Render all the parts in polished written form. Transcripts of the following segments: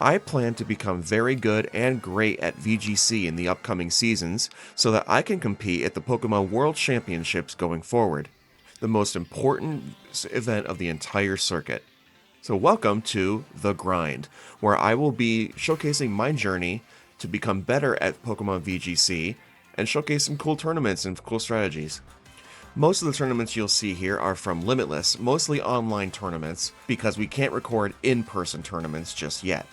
I plan to become very good and great at VGC in the upcoming seasons so that I can compete at the Pokemon World Championships going forward, the most important event of the entire circuit. So, welcome to The Grind, where I will be showcasing my journey to become better at Pokemon VGC and showcase some cool tournaments and cool strategies. Most of the tournaments you'll see here are from Limitless, mostly online tournaments, because we can't record in-person tournaments just yet.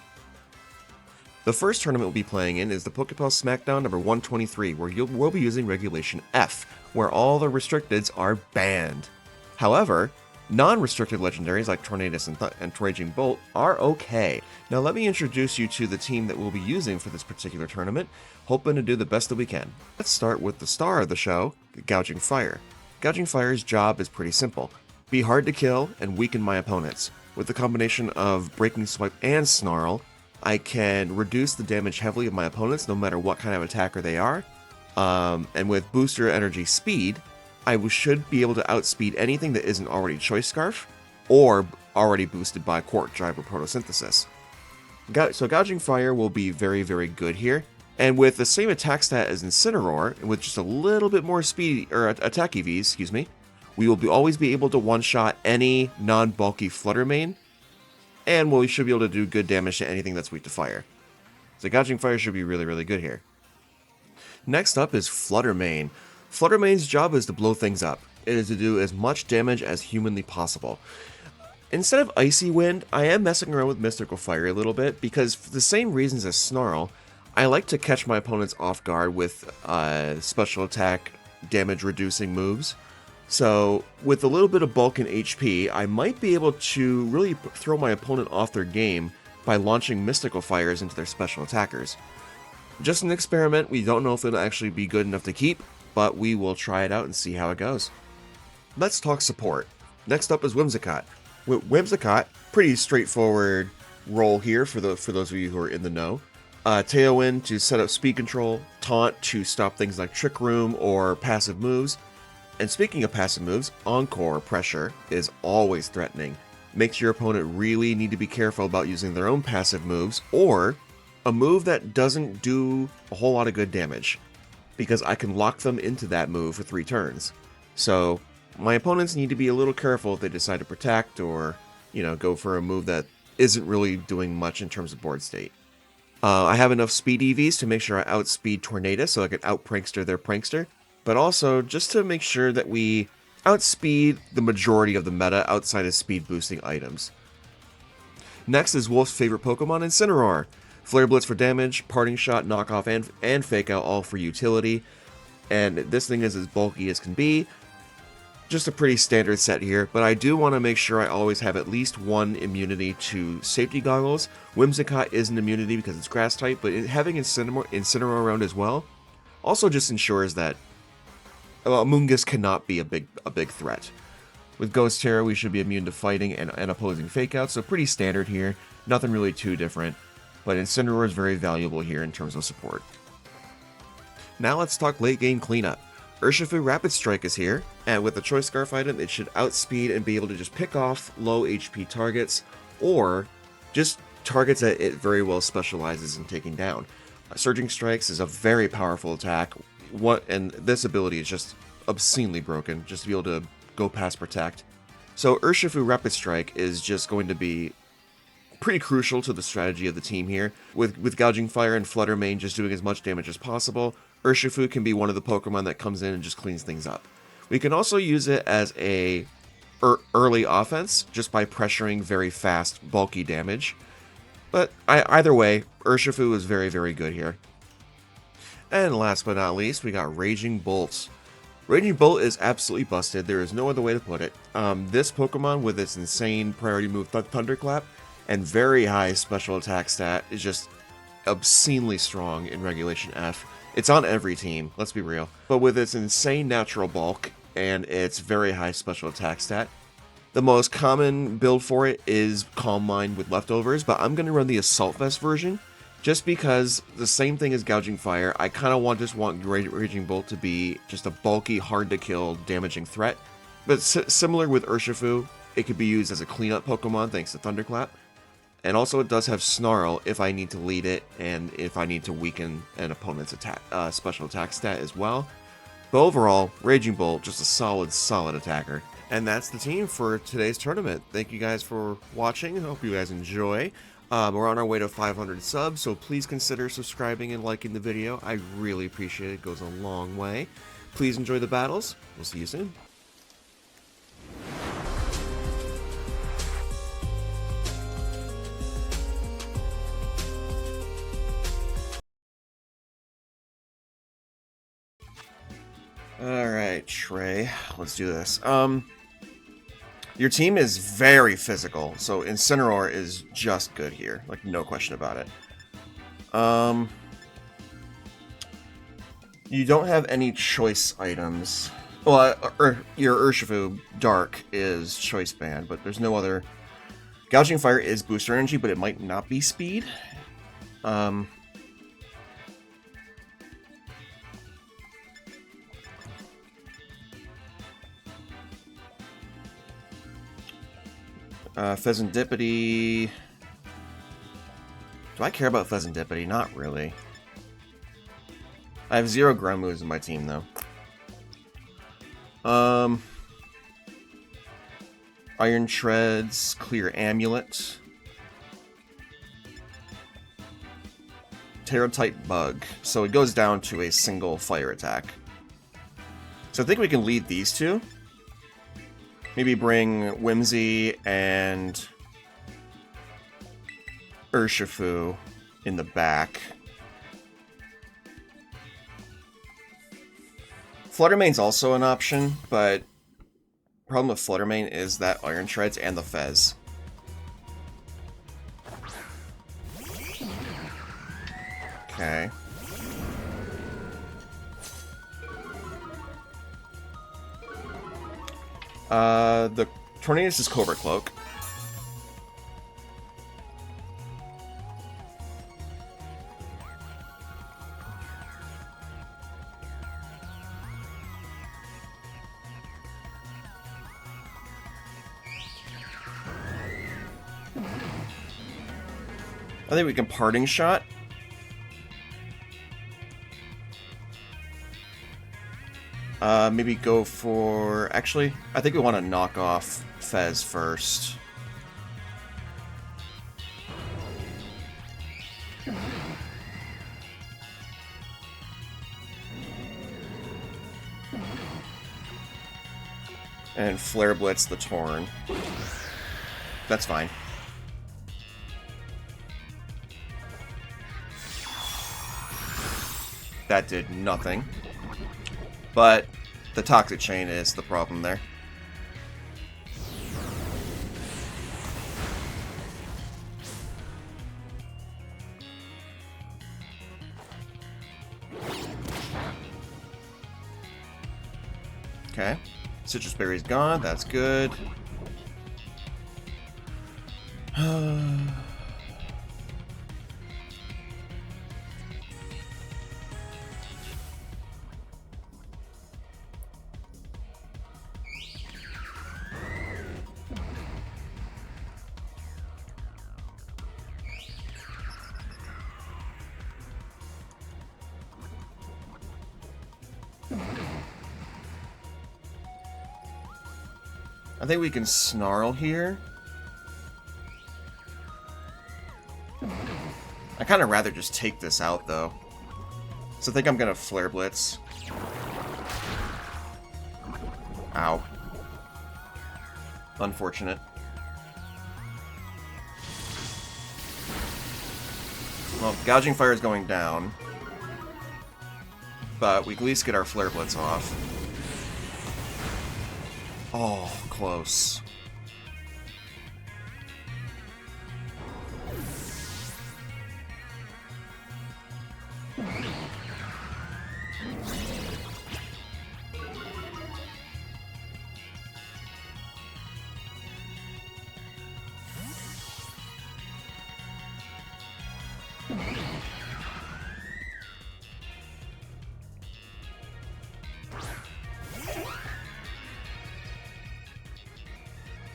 The first tournament we'll be playing in is the PokePals Smackdown number 123, where we'll be using Regulation F, where all the restricteds are banned. However, non-restricted legendaries like Tornadus and Raging Bolt are okay. Now let me introduce you to the team that we'll be using for this particular tournament, hoping to do the best that we can. Let's start with the star of the show, Gouging Fire. Gouging Fire's job is pretty simple. Be hard to kill and weaken my opponents. With the combination of Breaking Swipe and Snarl, I can reduce the damage heavily of my opponents no matter what kind of attacker they are. And with Booster Energy Speed, I should be able to outspeed anything that isn't already Choice Scarf or already boosted by Quark Drive or Photosynthesis. So Gouging Fire will be very, very good here. And with the same attack stat as Incineroar, and with just a little bit more speed, or attack EVs, we will always be able to one-shot any non-bulky Flutter Mane, and we should be able to do good damage to anything that's weak to fire. So Gouging Fire should be really, really good here. Next up is Flutter Mane. Flutter Mane's job is to blow things up. It is to do as much damage as humanly possible. Instead of Icy Wind, I am messing around with Mystical Fire a little bit, because for the same reasons as Snarl, I like to catch my opponents off guard with special attack damage reducing moves. So with a little bit of bulk and HP, I might be able to really throw my opponent off their game by launching Mystical Fires into their special attackers. Just an experiment, we don't know if it'll actually be good enough to keep, but we will try it out and see how it goes. Let's talk support. Next up is Whimsicott. With Whimsicott, pretty straightforward role here for those of you who are in the know. Tailwind to set up speed control, Taunt to stop things like Trick Room or passive moves. And speaking of passive moves, Encore Pressure is always threatening. Makes your opponent really need to be careful about using their own passive moves, or a move that doesn't do a whole lot of good damage, because I can lock them into that move for 3 turns. So my opponents need to be a little careful if they decide to protect or, go for a move that isn't really doing much in terms of board state. I have enough speed EVs to make sure I outspeed Tornadus so I can out-prankster their prankster, but also just to make sure that we outspeed the majority of the meta outside of speed boosting items. Next is Wolf's favorite Pokemon, Incineroar. Flare Blitz for damage, Parting Shot, Knockoff, and Fake Out all for utility. And this thing is as bulky as can be. Just a pretty standard set here, but I do want to make sure I always have at least one immunity to Safety Goggles. Whimsicott is an immunity because it's Grass type, but having Incineroar around as well also just ensures that Amoonguss cannot be a big threat. With Ghost Terror, we should be immune to fighting and opposing Fake Outs, so pretty standard here. Nothing really too different, but Incineroar is very valuable here in terms of support. Now let's talk late game cleanup. Urshifu Rapid Strike is here, and with the Choice Scarf item, it should outspeed and be able to just pick off low HP targets, or just targets that it very well specializes in taking down. Surging Strikes is a very powerful attack, and this ability is just obscenely broken, just to be able to go past Protect. So Urshifu Rapid Strike is just going to be pretty crucial to the strategy of the team here. With Gouging Fire and Flutter Mane just doing as much damage as possible, Urshifu can be one of the Pokemon that comes in and just cleans things up. We can also use it as a early offense, just by pressuring very fast, bulky damage. But either way, Urshifu is very, very good here. And last but not least, we got Raging Bolt. Raging Bolt is absolutely busted, there is no other way to put it. This Pokemon with its insane priority move Thunderclap and very high special attack stat is just obscenely strong in Regulation F. It's on every team, let's be real. But with its insane natural bulk and its very high special attack stat, the most common build for it is Calm Mind with Leftovers, but I'm going to run the Assault Vest version, just because the same thing as Gouging Fire, I kind of want Raging Bolt to be just a bulky, hard-to-kill, damaging threat. But similar with Urshifu, it could be used as a cleanup Pokemon thanks to Thunderclap. And also it does have Snarl if I need to lead it and if I need to weaken an opponent's attack, special attack stat as well. But overall, Raging Bolt, just a solid attacker. And that's the team for today's tournament. Thank you guys for watching. I hope you guys enjoy. We're on our way to 500 subs, so please consider subscribing and liking the video. I really appreciate it. It goes a long way. Please enjoy the battles. We'll see you soon. Alright, Trey. Let's do this. Your team is very physical, so Incineroar is just good here. Like, no question about it. You don't have any choice items. Well, your Urshifu Dark is choice band, but there's no other... Gouging Fire is booster energy, but it might not be speed. Pheasantipity... Do I care about Pheasantipity? Not really. I have 0 ground moves in my team, though. Iron Treads, Clear Amulet. Terra-type Bug. So it goes down to a single fire attack. So I think we can lead these two. Maybe bring Whimsy and Urshifu in the back. Fluttermane's also an option, but the problem with Fluttermane is that Iron Treads and the Fez. Okay. The Tornadus is Cobra Cloak. I think we can Parting Shot. Maybe go for... Actually, I think we want to knock off Fez first. And Flare Blitz the Torn. That's fine. That did nothing. But the Toxic Chain is the problem there. Okay. Citrus Berry's gone. That's good. I think we can Snarl here. I kind of rather just take this out, though. So I think I'm going to Flare Blitz. Ow. Unfortunate. Well, Gouging Fire is going down. But we can at least get our Flare Blitz off. Oh, close.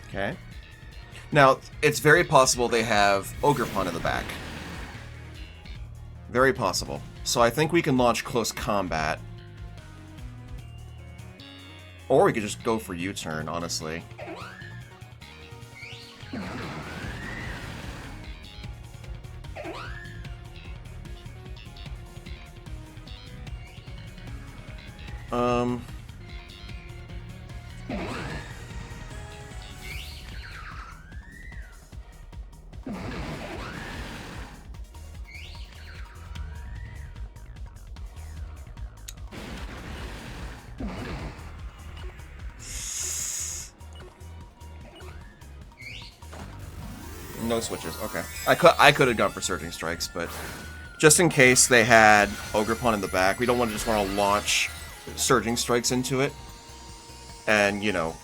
Okay. Now, it's very possible they have Ogerpon in the back. Very possible. So I think we can launch Close Combat. Or we could just go for U-turn, honestly. No switches, okay. I could have gone for Surging Strikes, but just in case they had Ogerpon in the back, we don't want to launch Surging Strikes into it. And, you know...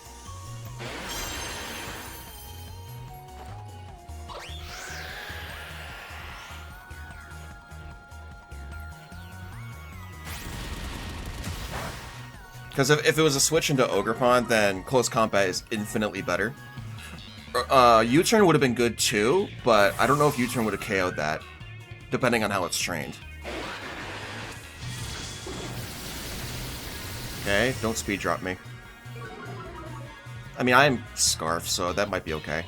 Because if it was a switch into Ogerpon, then Close Combat is infinitely better. U-turn would have been good too, but I don't know if U-turn would have KO'd that, depending on how it's trained. Okay, don't speed drop me. I mean, I'm Scarf, so that might be okay.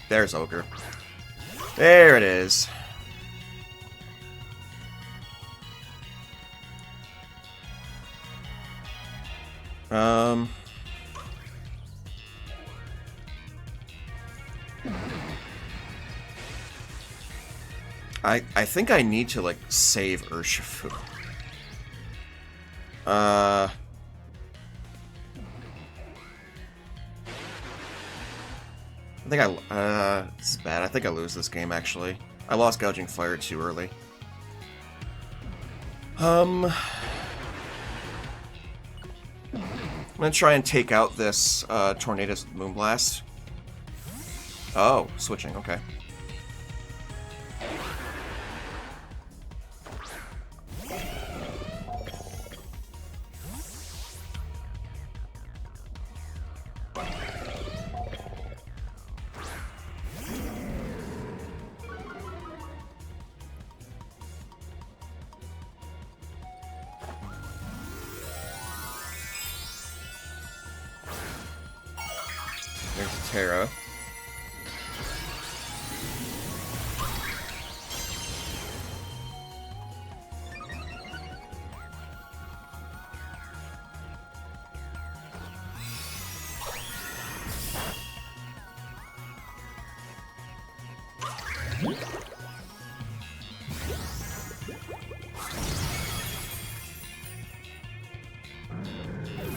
There's Ogre. There it is. I think I need to, like, save Urshifu. I think this is bad. I think I lose this game, actually. I lost Gouging Fire too early. I'm gonna try and take out this Tornadus Moonblast. Oh, switching, okay. There's Terra.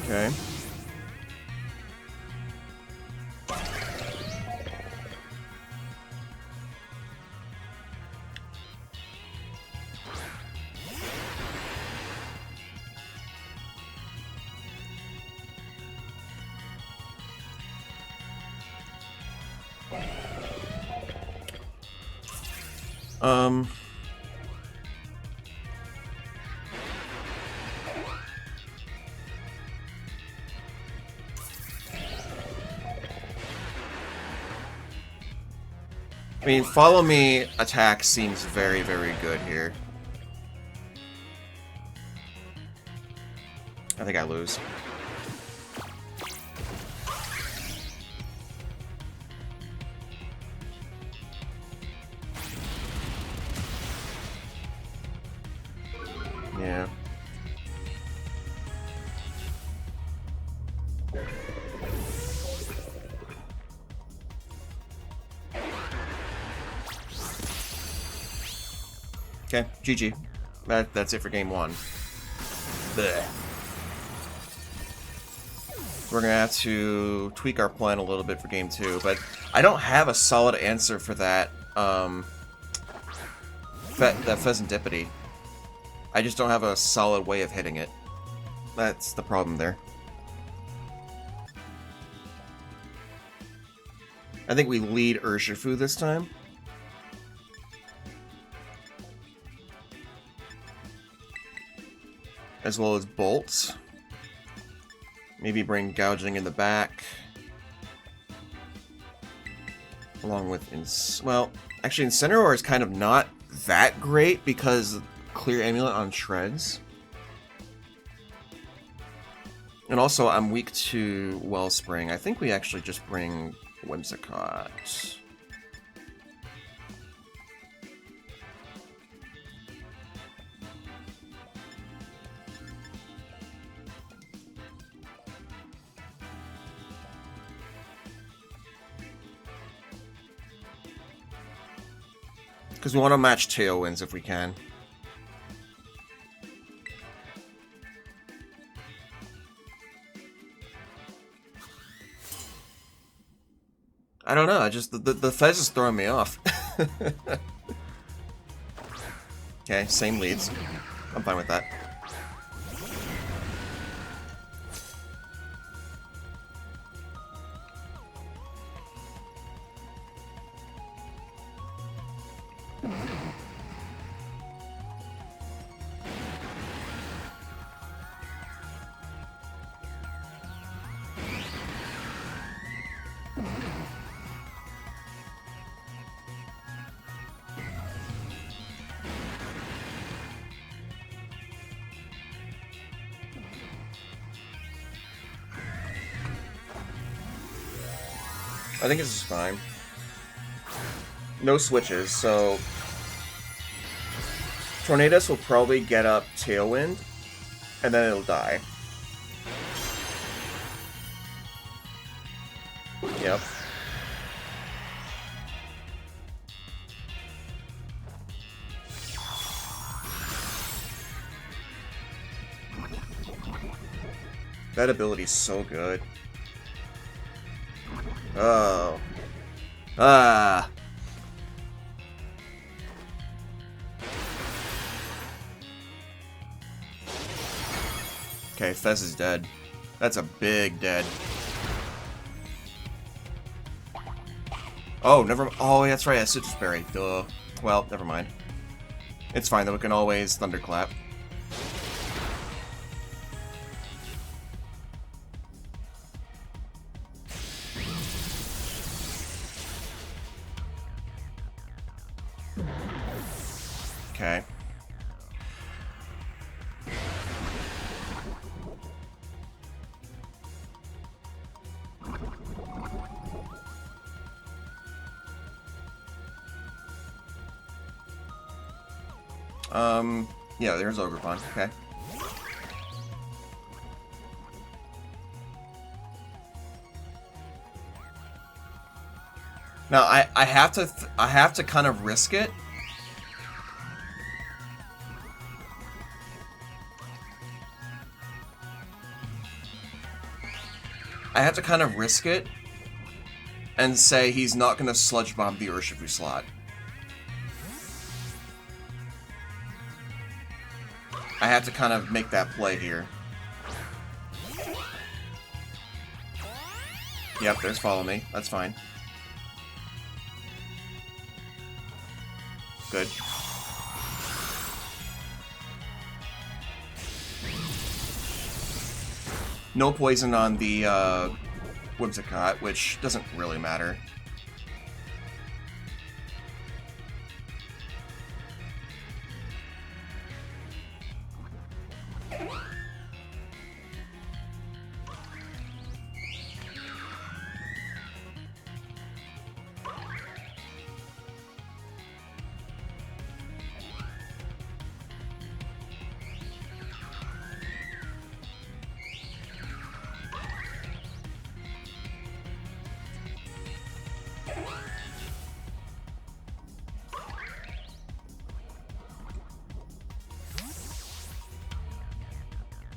Okay. I mean, follow me attack seems very, very good here. I think I lose. Yeah. Okay, GG. That's it for game one. Blech. We're gonna have to tweak our plan a little bit for game two, but I don't have a solid answer for that, that Pheasantipity. I just don't have a solid way of hitting it. That's the problem there. I think we lead Urshifu this time. As well as bolts. Maybe bring Gouging in the back. Along with well, actually Incineroar is kind of not that great because Clear Amulet on Shreds. And also I'm weak to Wellspring. I think we actually just bring Whimsicott. Because we want to match Tailwinds if we can. I don't know, I just the Fez is throwing me off. Okay, same leads. I'm fine with that. I think this is fine. No switches, so Tornadus will probably get up Tailwind, and then it'll die. Yep. That ability's so good. Oh. Ah. Okay, Fez is dead. That's a big dead. Oh, never. Oh, that's right. I Citrus Berry. Duh. Well, never mind. It's fine though. We can always Thunderclap. Okay. Yeah, there's Ogerpon. Okay. Now I have to kind of risk it. I have to kind of risk it and say he's not going to Sludge Bomb the Urshifu slot. I have to kind of make that play here. Yep, there's Follow Me. That's fine. Good. No poison on the Whimsicott, which doesn't really matter.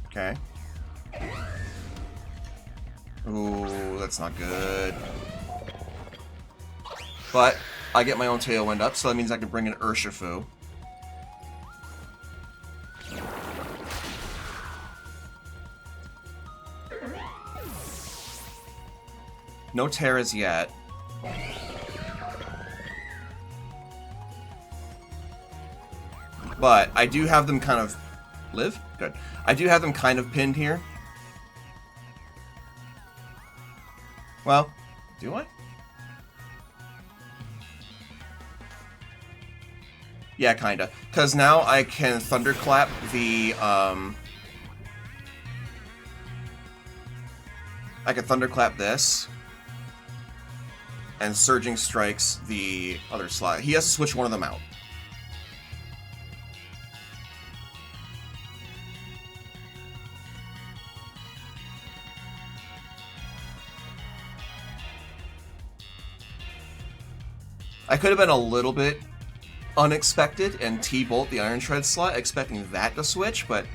Okay. Ooh, that's not good. But I get my own Tailwind up, so that means I can bring in Urshifu. No Terras yet. But I do have them kind of live? Good. I do have them kind of pinned here. Well, do I? Yeah, kinda. Because now I can Thunderclap the, I can Thunderclap this, and Surging Strikes the other slot. He has to switch one of them out. I could have been a little bit unexpected and T-Bolt the Iron Shred slot, expecting that to switch, but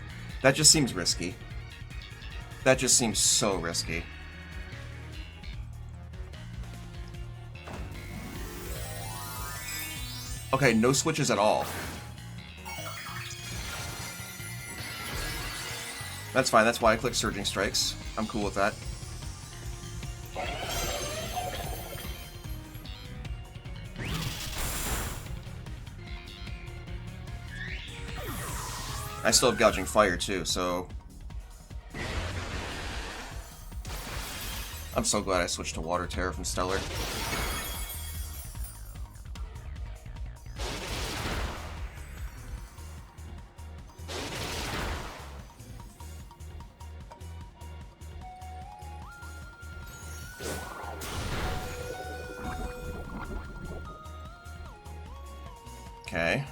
that just seems risky. That just seems so risky. Okay, no switches at all. That's fine, that's why I clicked Surging Strikes. I'm cool with that. I still have Gouging Fire too, so... I'm so glad I switched to Water Terra from Stellar. Okay.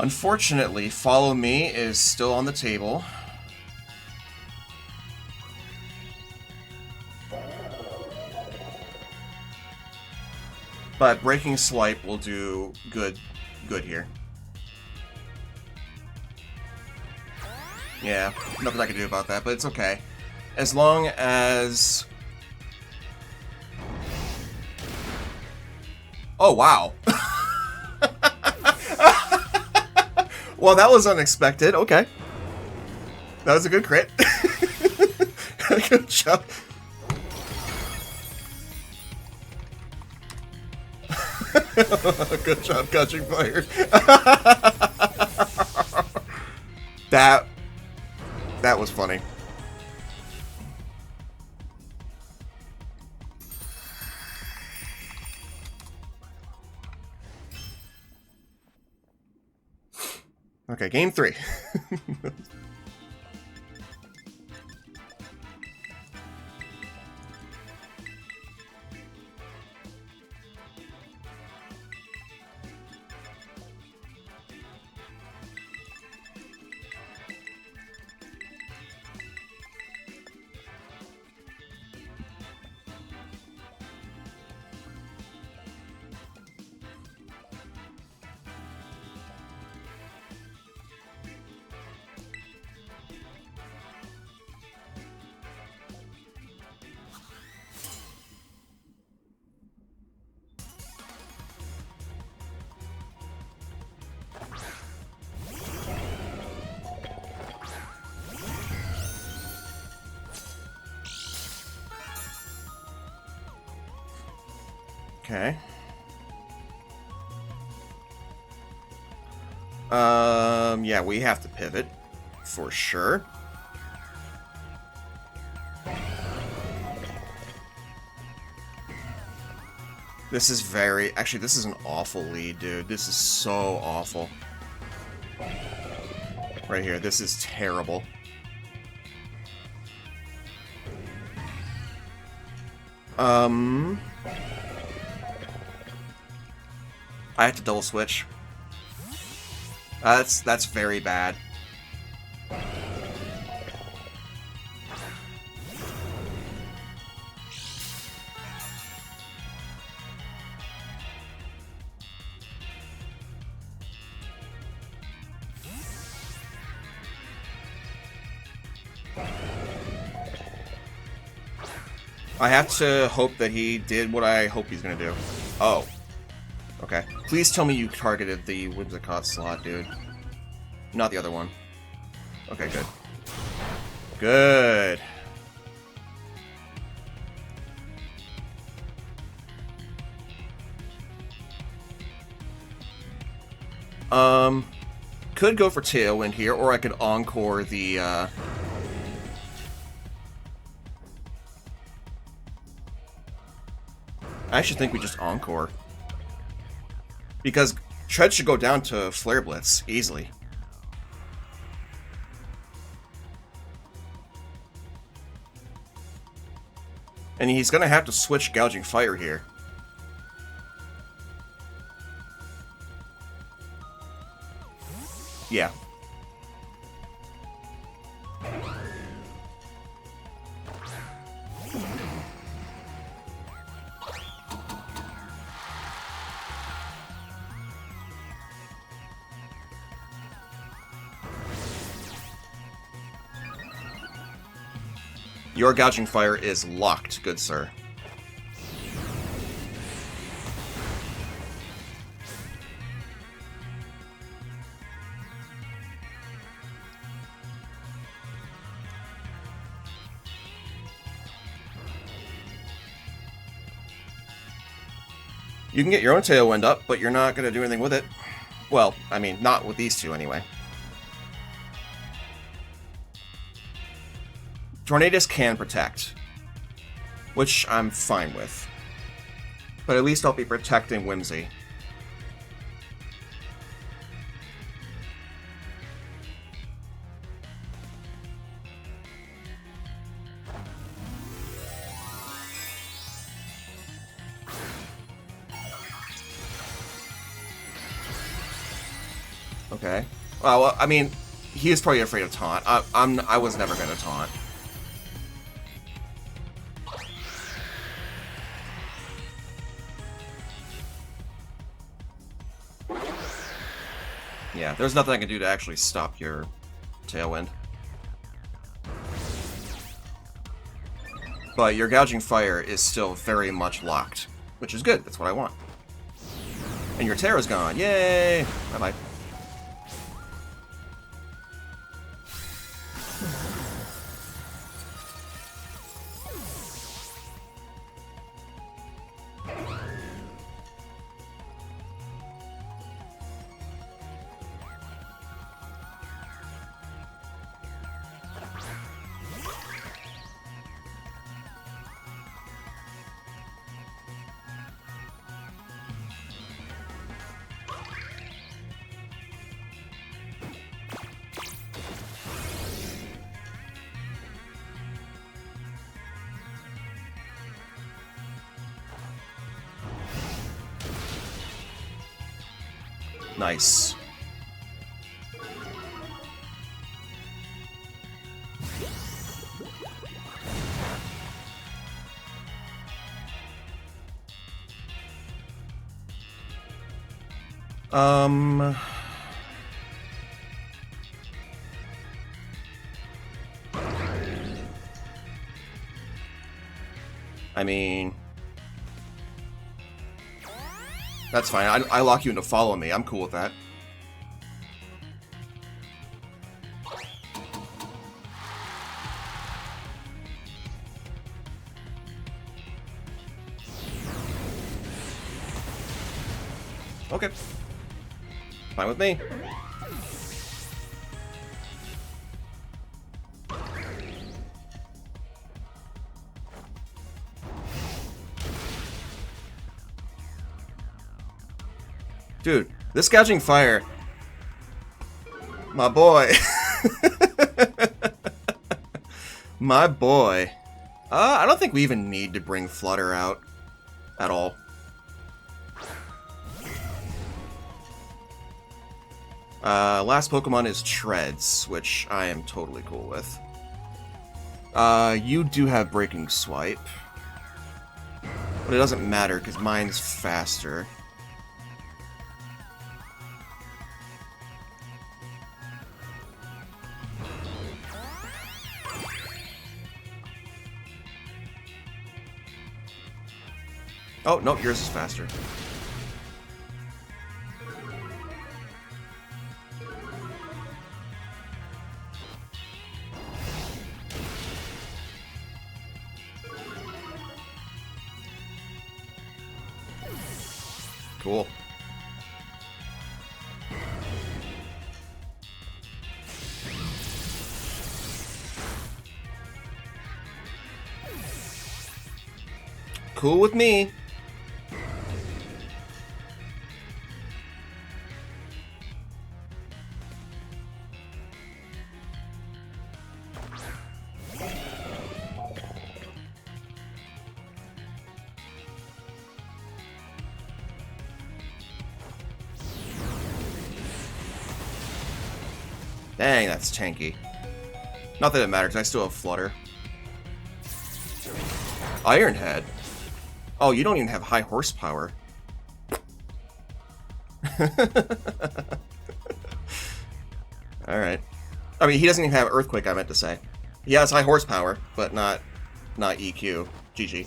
Unfortunately, Follow Me is still on the table. But Breaking Swipe will do good here. Yeah, nothing I can do about that, but it's okay. As long as... Oh, wow. Well, that was unexpected. Okay. That was a good crit. Good job. Good job catching fire. That was funny. Okay, game 3. Okay. Yeah, we have to pivot, for sure. This is very... Actually, this is an awful lead, dude. This is so awful. Right here, this is terrible. I have to double switch. That's very bad. I have to hope that he did what I hope he's gonna do. Oh. Okay. Please tell me you targeted the Whimsicott slot, dude. Not the other one. Okay, good. Good. Could go for Tailwind here, or I could Encore the, I actually think we just Encore. Because Tread should go down to Flare Blitz, easily. And he's gonna have to switch Gouging Fire here. Yeah. Your Gouging Fire is locked, good sir. You can get your own Tailwind up, but you're not going to do anything with it. Well, I mean, not with these two anyway. Tornadus can protect, which I'm fine with. But at least I'll be protecting Whimsy. Okay. Well, I mean, he is probably afraid of taunt. I was never gonna taunt. Yeah, there's nothing I can do to actually stop your Tailwind. But your Gouging Fire is still very much locked, which is good. That's what I want. And your Terra's gone. Yay! Bye-bye. Nice. I mean, that's fine. I lock you into follow me. I'm cool with that. Okay. Fine with me. Dude, this Gouging Fire, my boy. My boy. I don't think we even need to bring Flutter out at all. Last Pokemon is Treads, which I am totally cool with. You do have Breaking Swipe, but it doesn't matter because mine's faster. Oh, no, yours is faster. Cool. Cool with me. Dang, that's tanky. Not that it matters, I still have Flutter. Iron Head? Oh, you don't even have high horsepower. Alright. I mean, he doesn't even have Earthquake, I meant to say. He has high horsepower, but not EQ. GG.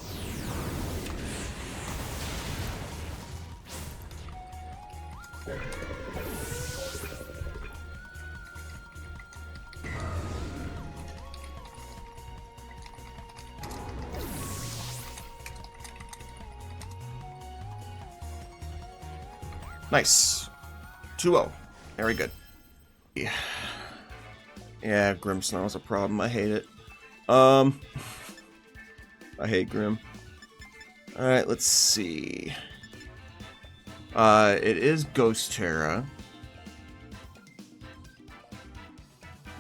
Nice. 2-0. Very good. Yeah. Yeah, Grimmsnarl's a problem. I hate it. I hate Grim. Alright, let's see. It is Ghost Terra.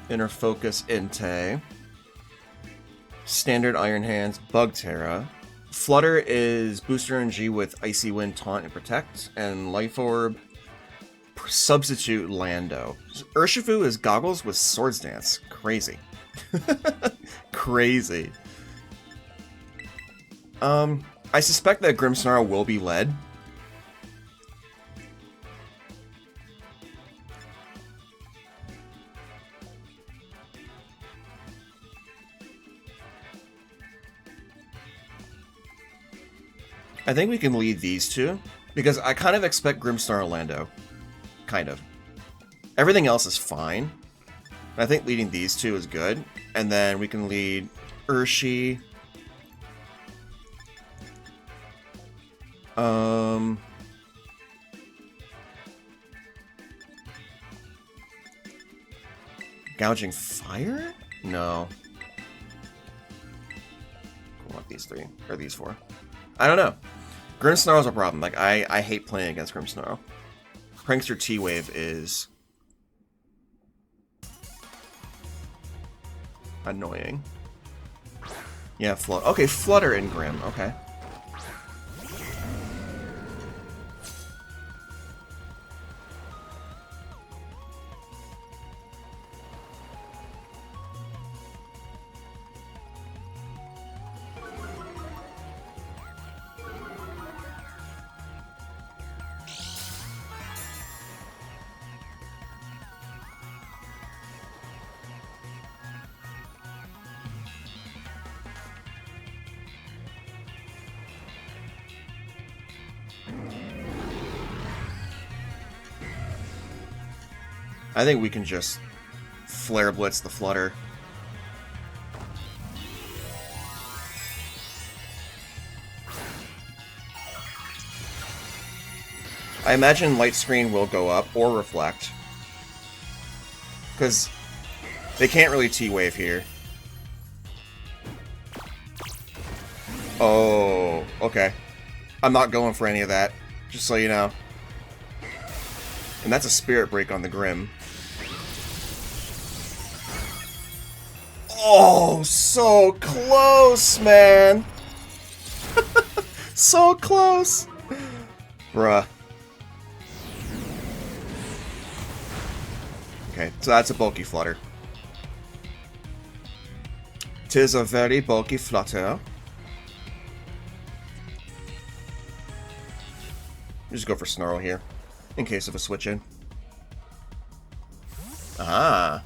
Inner Focus Entei. Standard Iron Hands Bug Terra. Flutter is Booster NG with Icy Wind, Taunt, and Protect. And Life Orb, substitute Lando. Urshifu is Goggles with Swords Dance. Crazy. Crazy. I suspect that Grimmsnarl will be led. I think we can lead these two, because I kind of expect Grimmsnarl Lando. Kind of. Everything else is fine. I think leading these two is good. And then we can lead Urshi. Gouging Fire? No. I want these three, or these four. I don't know. Grimmsnarl's a problem. Like, I hate playing against Grimmsnarl. Prankster T-Wave is annoying. Yeah, okay, Flutter and Grim. Okay. I think we can just Flare Blitz the Flutter. I imagine Light Screen will go up, or Reflect. Because they can't really T-Wave here. Oh, okay. I'm not going for any of that, just so you know. And that's a Spirit Break on the Grim. Oh, so close, man! So close! Bruh. Okay, so that's a bulky Flutter. 'Tis a very bulky Flutter. Just go for Snarl here, in case of a switch in. Ah.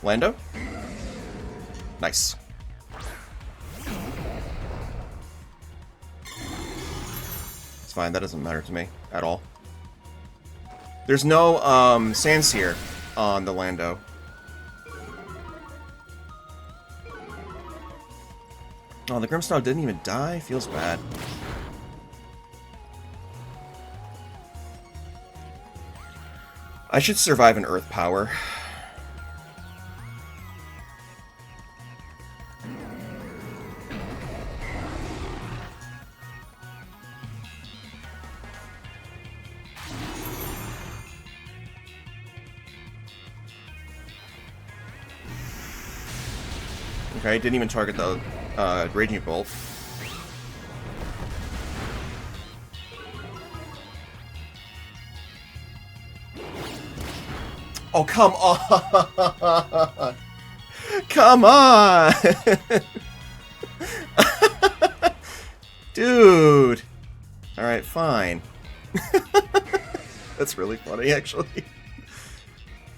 Lando? Nice. It's fine, that doesn't matter to me at all. There's no Sandsear on the Lando. Oh, the Grimmsnarl didn't even die? Feels bad. I should survive an Earth Power. Okay, didn't even target the Raging Bolt. Oh, come on! Come on! Dude! Alright, fine. That's really funny, actually.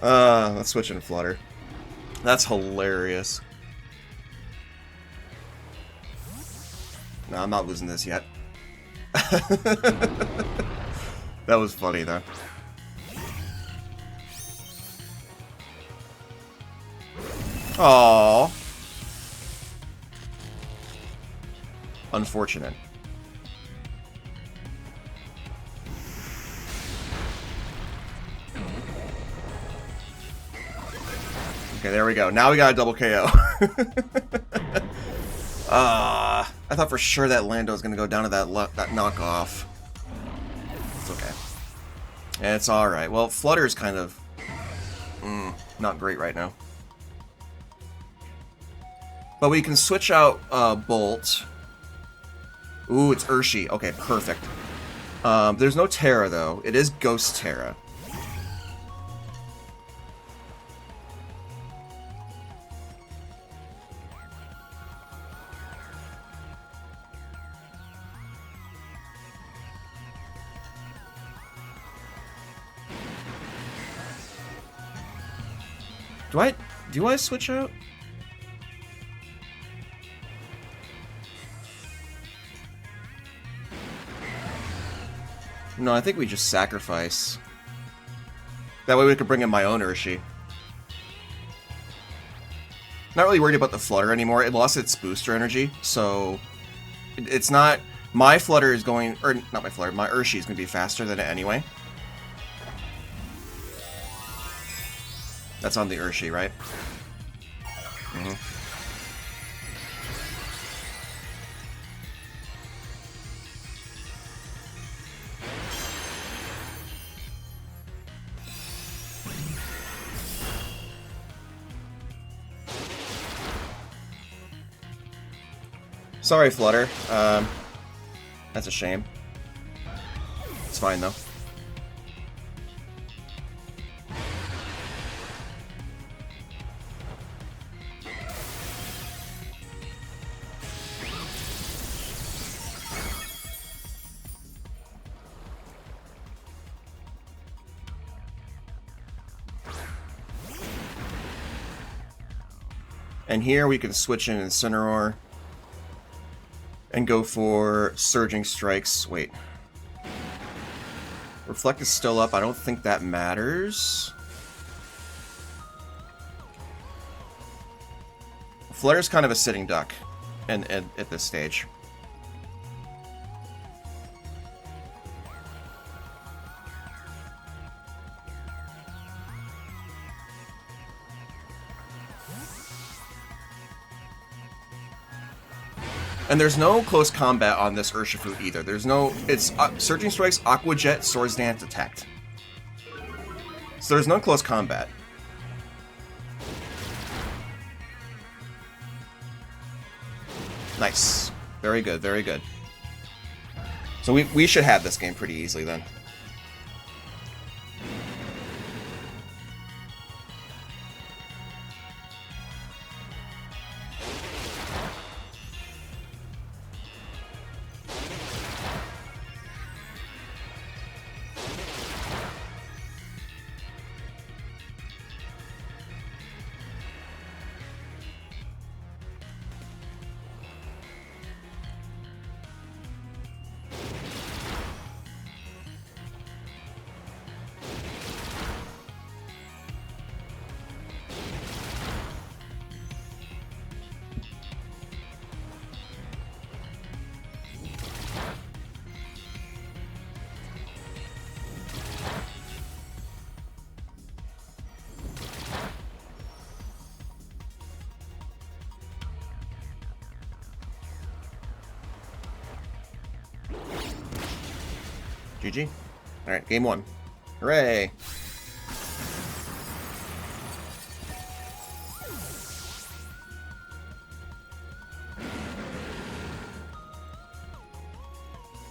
Let's switch in Flutter. That's hilarious. No, I'm not losing this yet. That was funny, though. Aww. Unfortunate. Okay, there we go. Now we got a double KO. I thought for sure that Lando was going to go down to that knockoff. It's okay. It's alright. Well, Flutter's kind of not great right now. But we can switch out Bolt. Ooh, it's Urshi. Okay, perfect. There's no Terra, though. It is Ghost Terra. Do I switch out? No, I think we just sacrifice. That way we could bring in my own Urshi. Not really worried about the Flutter anymore. It lost its booster energy, so it's not... My Flutter is going... Or, not my Flutter, my Urshi is going to be faster than it anyway. That's on the Urshi, right? Mm-hmm. Sorry, Flutter. That's a shame. It's fine, though. And here we can switch in Incineroar and go for Surging Strikes. Wait. Reflect is still up. I don't think that matters. Flutter's kind of a sitting duck at this stage. And there's no close combat on this Urshifu either. There's no... It's Surging Strikes, Aqua Jet, Swords Dance, Attacked. So there's no close combat. Nice. Very good, very good. So we should have this game pretty easily then. GG. Alright, game 1. Hooray!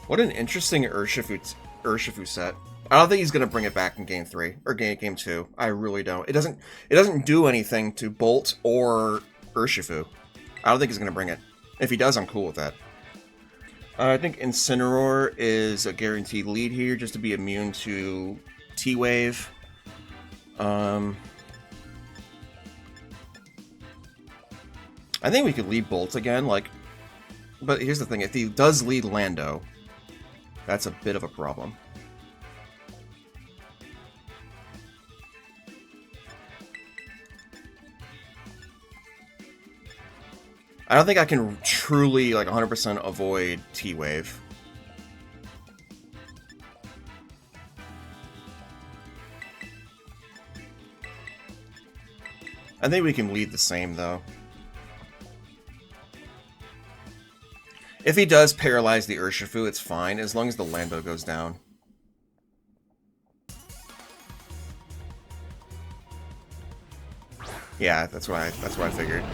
What an interesting Urshifu set. I don't think he's gonna bring it back in game 3 or game 2. I really don't. It doesn't do anything to Bolt or Urshifu. I don't think he's gonna bring it. If he does, I'm cool with that. I think Incineroar is a guaranteed lead here, just to be immune to T-Wave. I think we could lead Bolt again, but here's the thing: if he does lead Lando, that's a bit of a problem. I don't think I can truly, 100% avoid T-Wave. I think we can lead the same, though. If he does paralyze the Urshifu, it's fine, as long as the Lando goes down. Yeah, that's what I figured.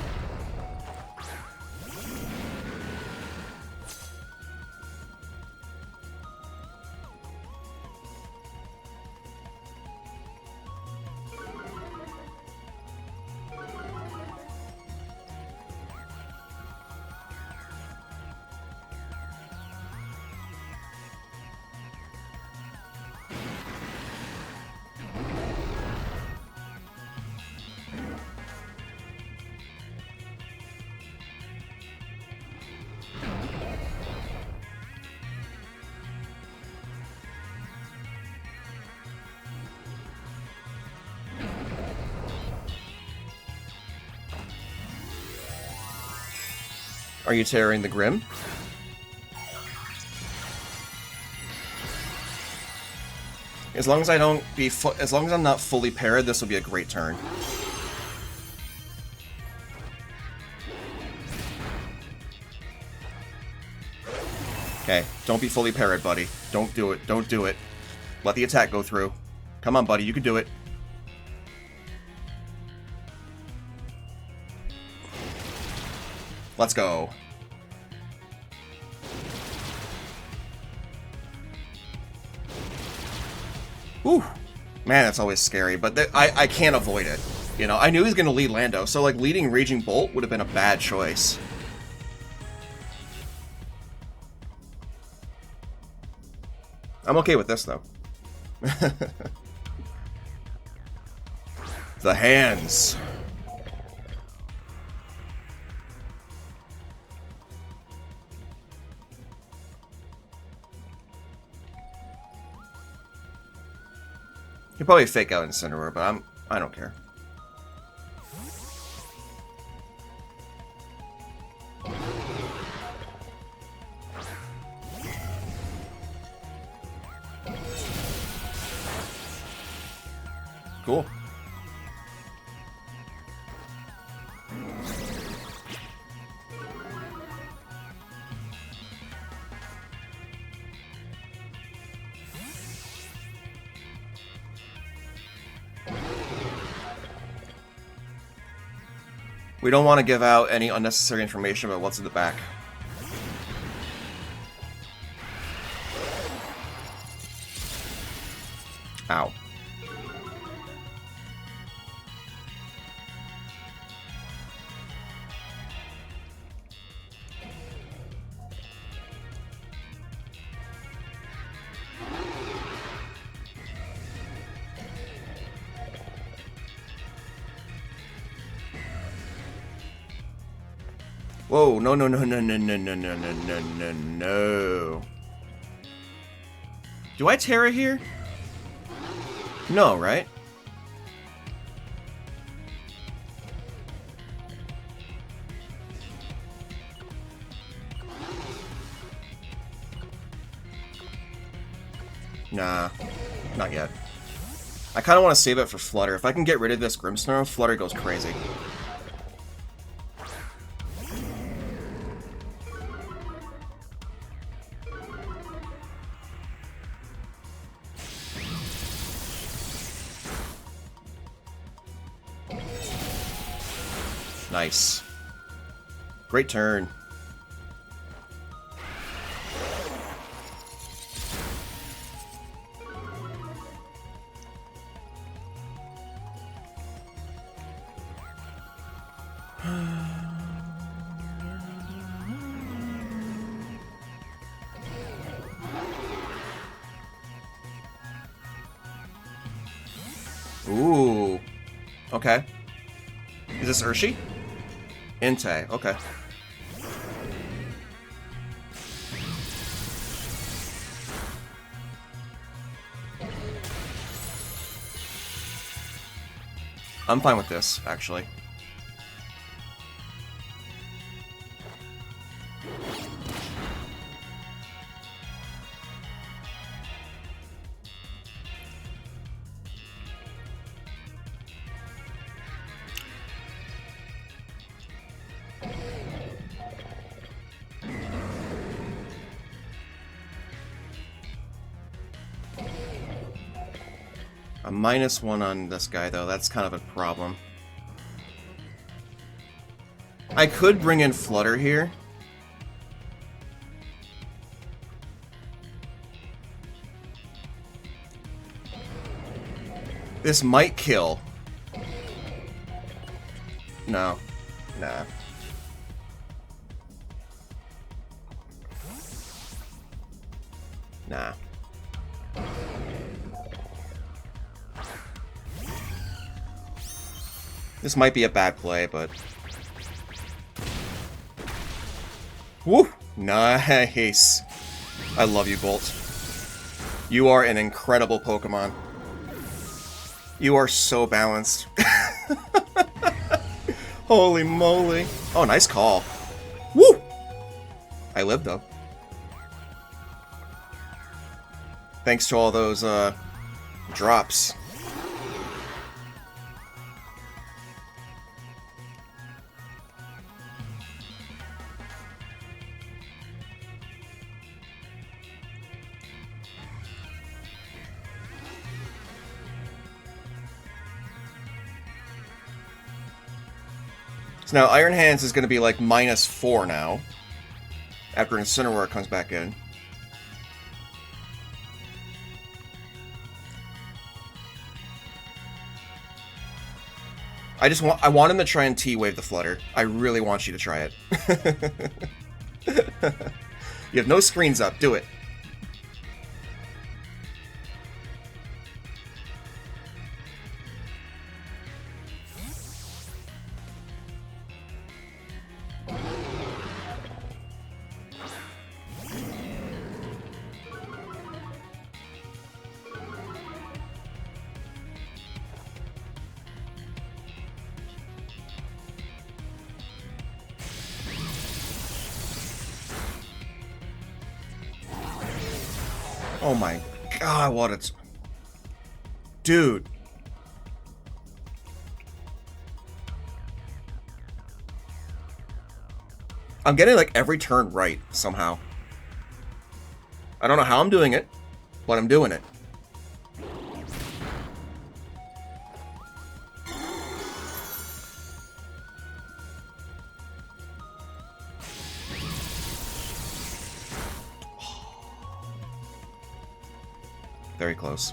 Are you tearing the Grim? As long as I'm not fully paired, this will be a great turn. Okay, don't be fully paired, buddy. Don't do it. Don't do it. Let the attack go through. Come on, buddy. You can do it. Let's go. Whew. Man, that's always scary, but I can't avoid it. You know, I knew he was going to lead Lando, so leading Raging Bolt would have been a bad choice. I'm okay with this, though. The hands. You probably fake out Incineroar, but I don't care. Cool. We don't want to give out any unnecessary information about what's in the back. Ow. Whoa, no, no, no, no, no, no, no, no, no, no, no, no. Do I Terra here? No, right? Nah, not yet. I kind of want to save it for Flutter. If I can get rid of this Grimmsnarl, Flutter goes crazy. Nice. Great turn. Ooh. Okay. Is this Urshi? Entei. Okay. I'm fine with this, actually. A -1 on this guy, though. That's kind of a problem. I could bring in Flutter here. This might kill. No. Nah. Nah. This might be a bad play, but... Woo! Nice! I love you, Bolt. You are an incredible Pokemon. You are so balanced. Holy moly. Oh, nice call. Woo! I lived, though. Thanks to all those, drops. So now Iron Hands is going to be like -4 now. After Incineroar comes back in. I want him to try and T-Wave the Flutter. I really want you to try it. You have no screens up. Do it. Oh my god, what it's... Dude. I'm getting like every turn right, somehow. I don't know how I'm doing it, but I'm doing it. Very close.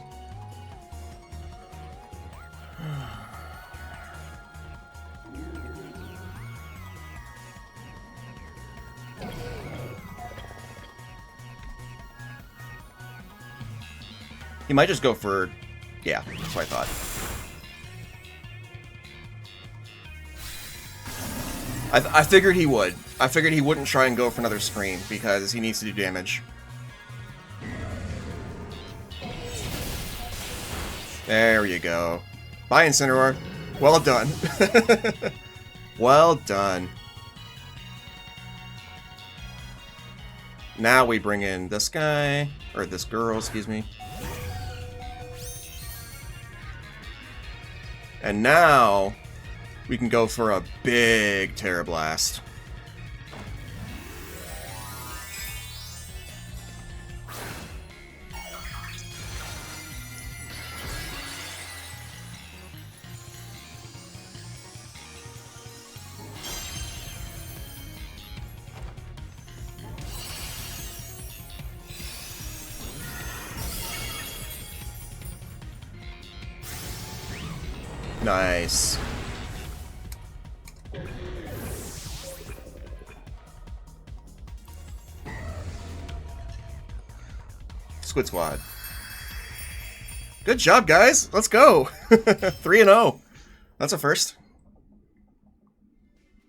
He might just go for... Yeah, that's what I thought. I figured he would. I figured he wouldn't try and go for another screen because he needs to do damage. There you go. Bye, Incineroar. Well done. Well done. Now we bring in this guy, or this girl, excuse me. And now we can go for a big Terra Blast. Nice. Squid Squad. Good job, guys. Let's go. 3-0. That's a first.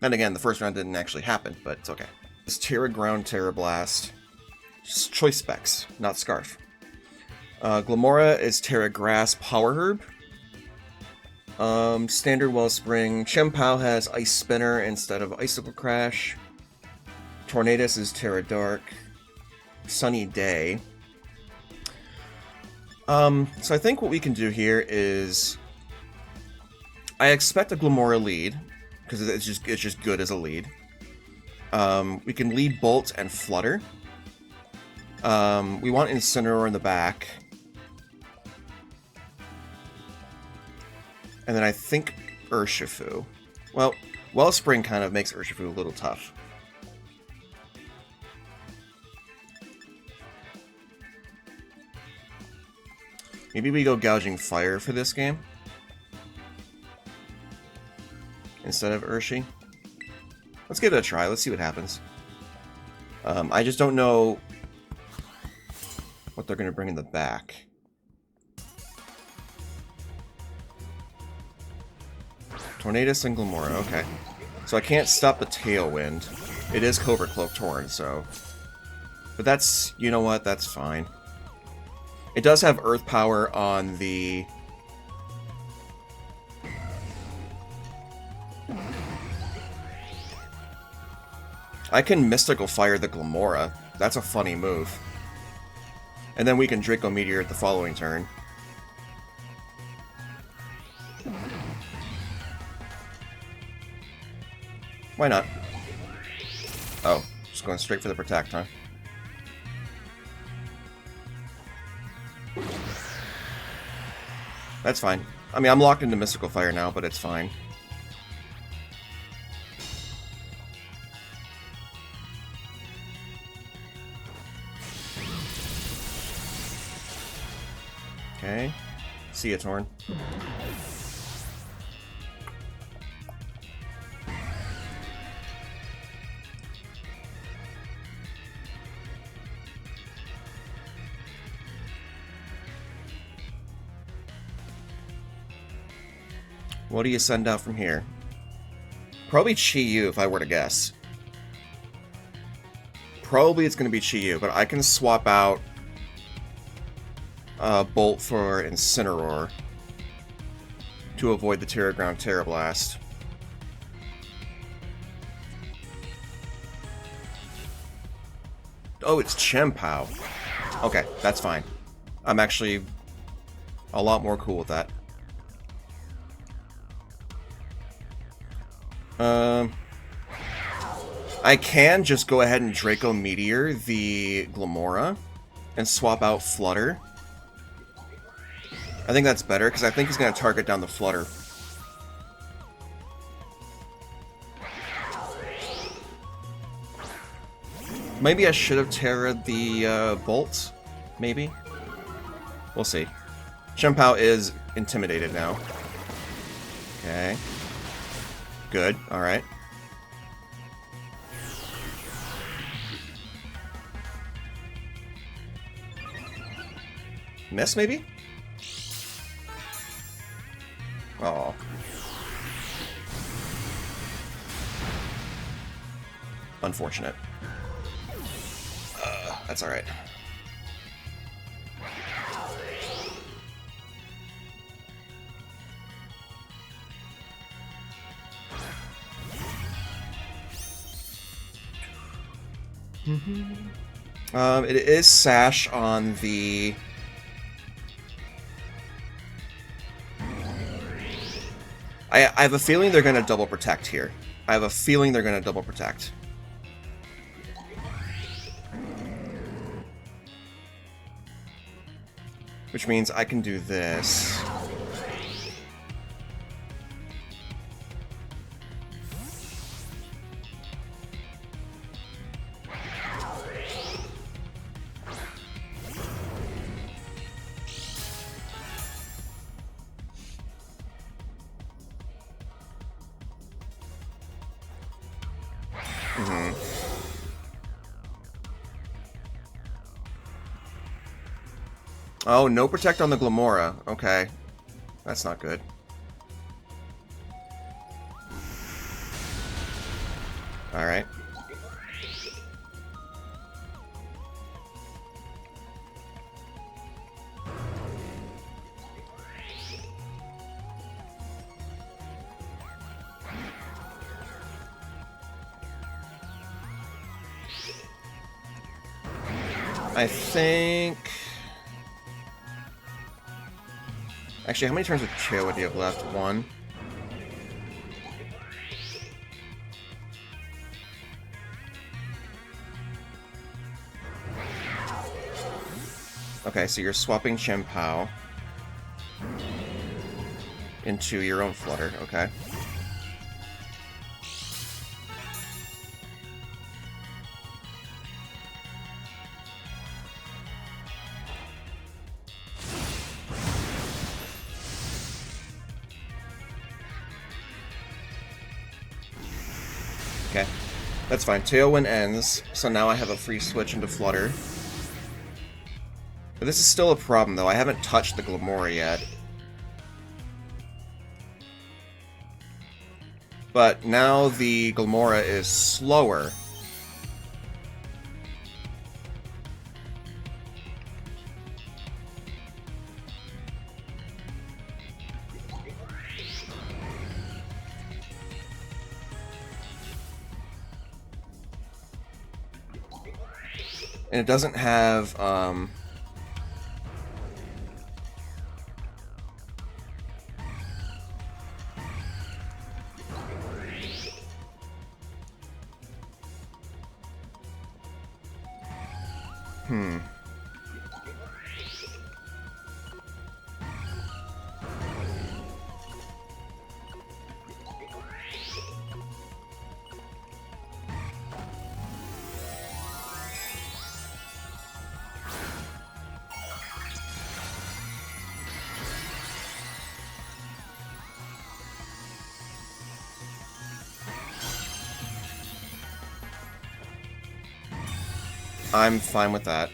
And again, the first round didn't actually happen, but it's okay. It's Terra Ground, Terra Blast. Choice specs, not Scarf. Glamora is Terra Grass, Power Herb. Standard Wellspring. Chien-Pao has Ice Spinner instead of Icicle Crash. Tornadus is Terra Dark. Sunny Day. So I think what we can do here is... I expect a Glamora lead, because it's just good as a lead. We can lead Bolt and Flutter. We want Incineroar in the back. And then I think Urshifu. Well, Wellspring kind of makes Urshifu a little tough. Maybe we go Gouging Fire for this game. Instead of Urshi. Let's give it a try. Let's see what happens. I just don't know what they're going to bring in the back. Tornadus and Glamora, okay. So I can't stop the Tailwind. It is Cobra Cloak Torn, so... But that's... You know what? That's fine. It does have Earth Power on the... I can Mystical Fire the Glamora. That's a funny move. And then we can Draco Meteor at the following turn. Why not? Oh, just going straight for the Protect, huh? That's fine. I mean, I'm locked into Mystical Fire now, but it's fine. Okay. See ya, Torn. What do you send out from here? Probably Chi-Yu, if I were to guess. Probably it's going to be Chi-Yu, but I can swap out Bolt for Incineroar to avoid the Terra Ground Terra Blast. Oh, it's Chien-Pao. Okay, that's fine. I'm actually a lot more cool with that. I can just go ahead and Draco Meteor the Glamora and swap out Flutter. I think that's better, because I think he's going to target down the Flutter. Maybe I should have Terra'd the Bolt. Maybe. We'll see. Chien-Pao is intimidated now. Okay. Good. Alright. Miss, maybe? Oh. Unfortunate. That's alright. It is Sash on the... I have a feeling they're going to double protect here. I have a feeling they're going to double protect. Which means I can do this. Mm-hmm. Oh, no protect on the Glamora. Okay. That's not good. Alright. I think... Actually, how many turns with Cheoa do you have left? One? Okay, so you're swapping Chien-Pao into your own Flutter, okay. Okay, that's fine. Tailwind ends, so now I have a free switch into Flutter. But this is still a problem, though. I haven't touched the Glamora yet. But now the Glamora is slower. And it doesn't have, I'm fine with that.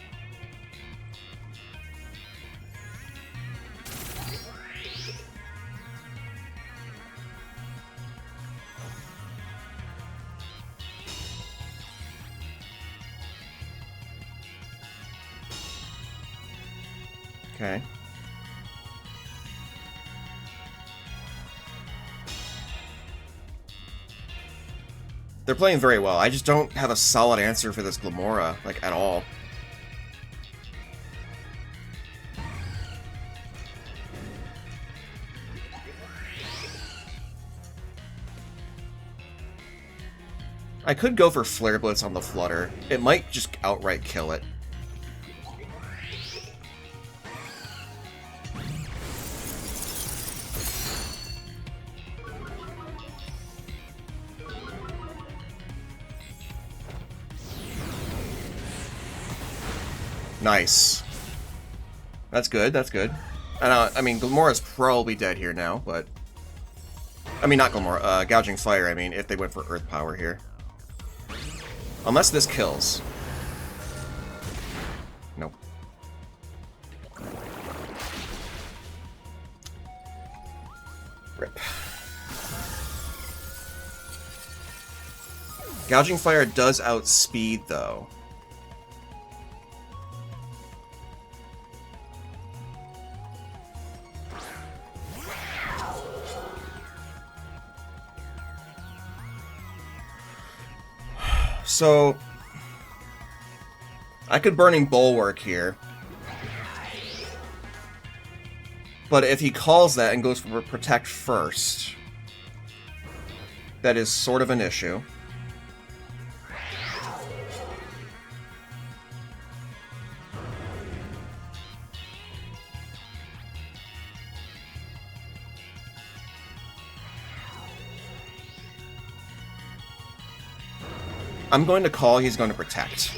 Okay. They're playing very well. I just don't have a solid answer for this Glamora, like, at all. I could go for Flare Blitz on the Flutter. It might just outright kill it. Nice. That's good, that's good. I mean, Glamora's probably dead here now, but... I mean, not Glamora, Gouging Fire, I mean, if they went for Earth Power here. Unless this kills. Nope. Rip. Gouging Fire does outspeed, though. So, I could Burning Bulwark here. But if he calls that and goes for Protect first, that is sort of an issue. I'm going to call, he's going to Protect.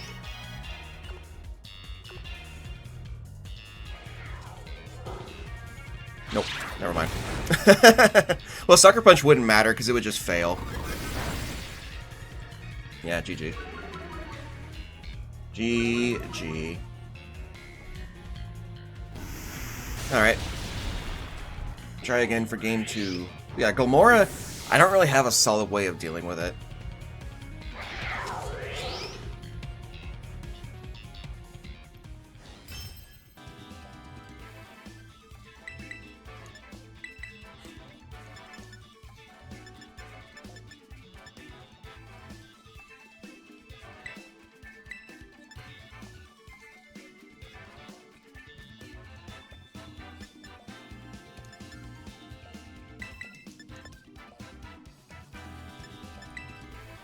Nope, never mind. Well, Sucker Punch wouldn't matter because it would just fail. Yeah, GG. GG. Alright. Try again for game 2. Yeah, Gomora, I don't really have a solid way of dealing with it.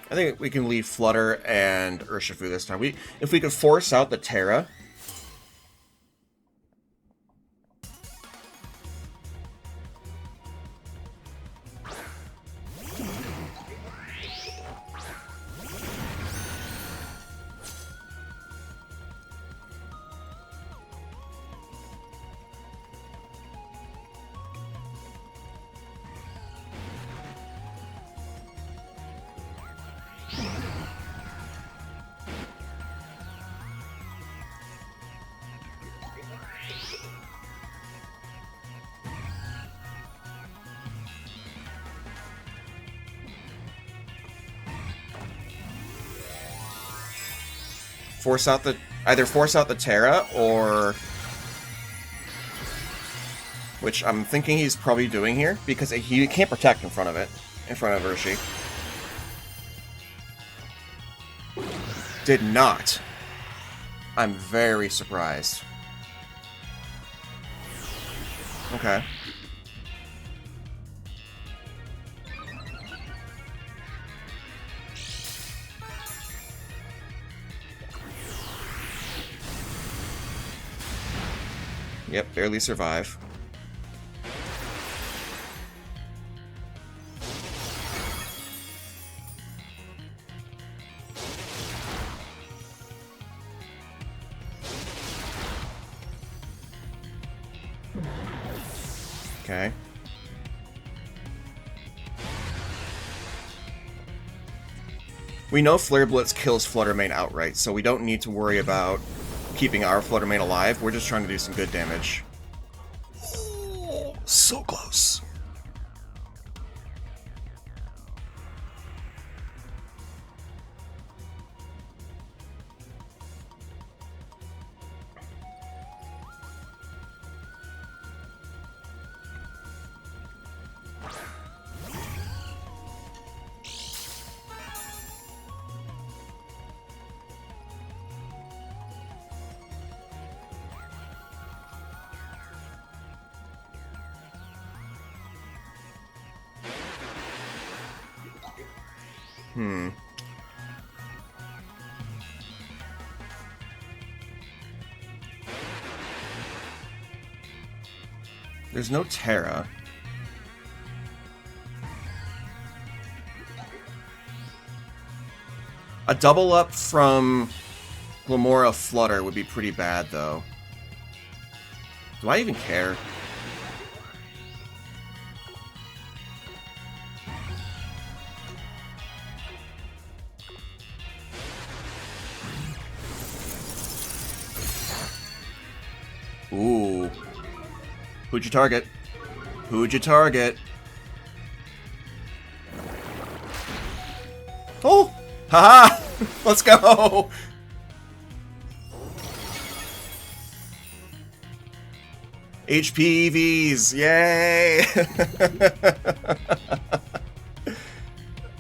I think we can leave Flutter and Urshifu this time. If we could force out the Terra. Either force out the Terra, or... Which I'm thinking he's probably doing here, because he can't protect in front of it. In front of Urshi. Did not. I'm very surprised. Okay. Yep, barely survive. Okay. We know Flare Blitz kills Fluttermane outright, so we don't need to worry about keeping our Fluttermane alive. We're just trying to do some good damage. Oh, so close. There's no Terra. A double up from Glamora Flutter would be pretty bad, though. Do I even care? Ooh. Who'd you target? Who'd you target? Oh! Haha! Let's go! HP EVs! Yay!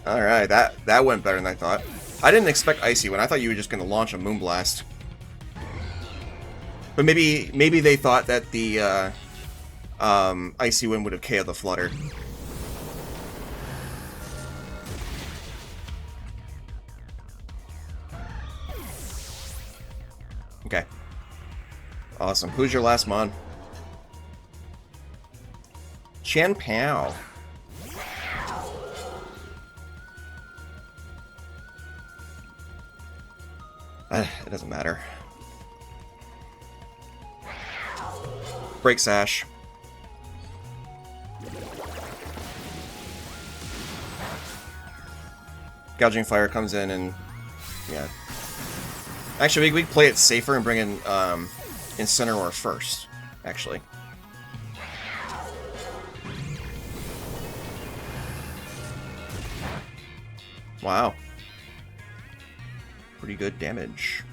Alright, that went better than I thought. I didn't expect Icy Wind. I thought you were just going to launch a Moonblast. But maybe they thought that the Icy Wind would have KO'd the Flutter. Okay. Awesome. Who's your last mon? Chanpao. It doesn't matter. Break Sash. Gouging Fire comes in and Yeah. Actually, we can play it safer and bring in Incineroar first, actually. Wow. Pretty good damage.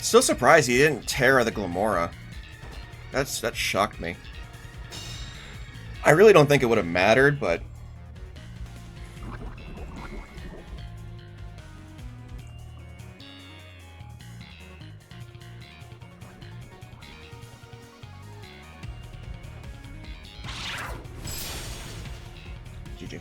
Still surprised he didn't Terra the Glamora. That shocked me. I really don't think it would have mattered, but... GG.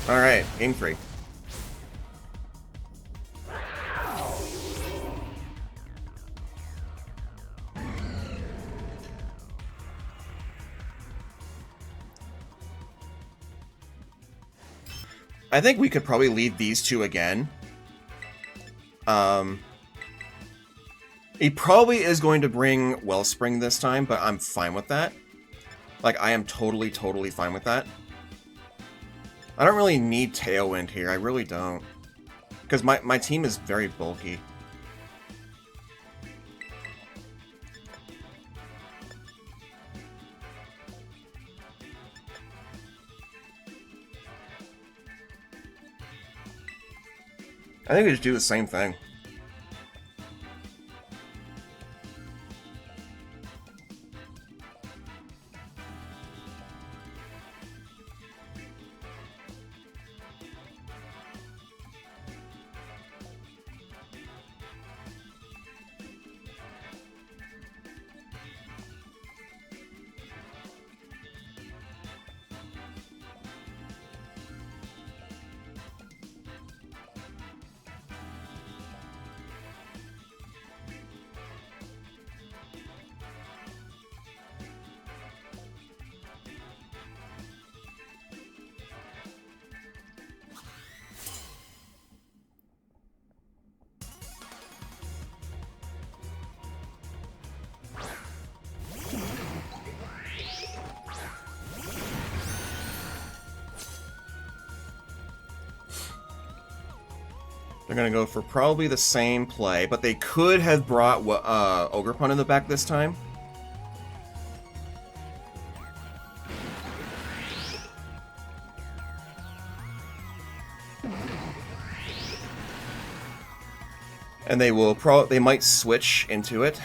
Alright, game 3. I think we could probably lead these two again. He probably is going to bring Wellspring this time, but I'm fine with that. Like, I am totally fine with that. I don't really need Tailwind here, I really don't. Because my team is very bulky. I think we just do the same thing. They're gonna go for probably the same play, but they could have brought Ogerpon in the back this time. And they will they might switch into it.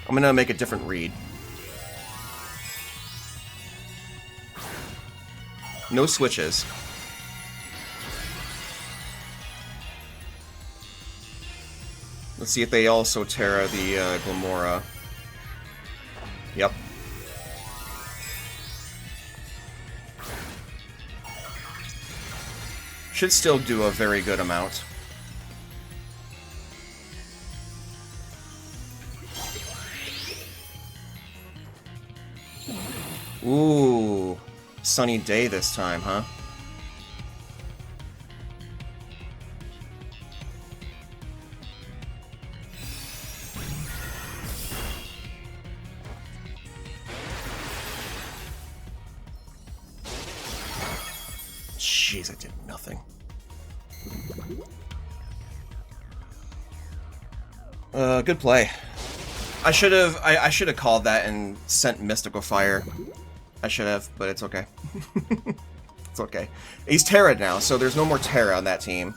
I'm gonna make a different read. No switches. Let's see if they also Terra the Glamora. Yep. Should still do a very good amount. Ooh, sunny day this time, huh? Jeez, I did nothing. Good play. I should have called that and sent Mystical Fire. I should have, but it's okay. It's okay. He's Terra now, so there's no more Terra on that team.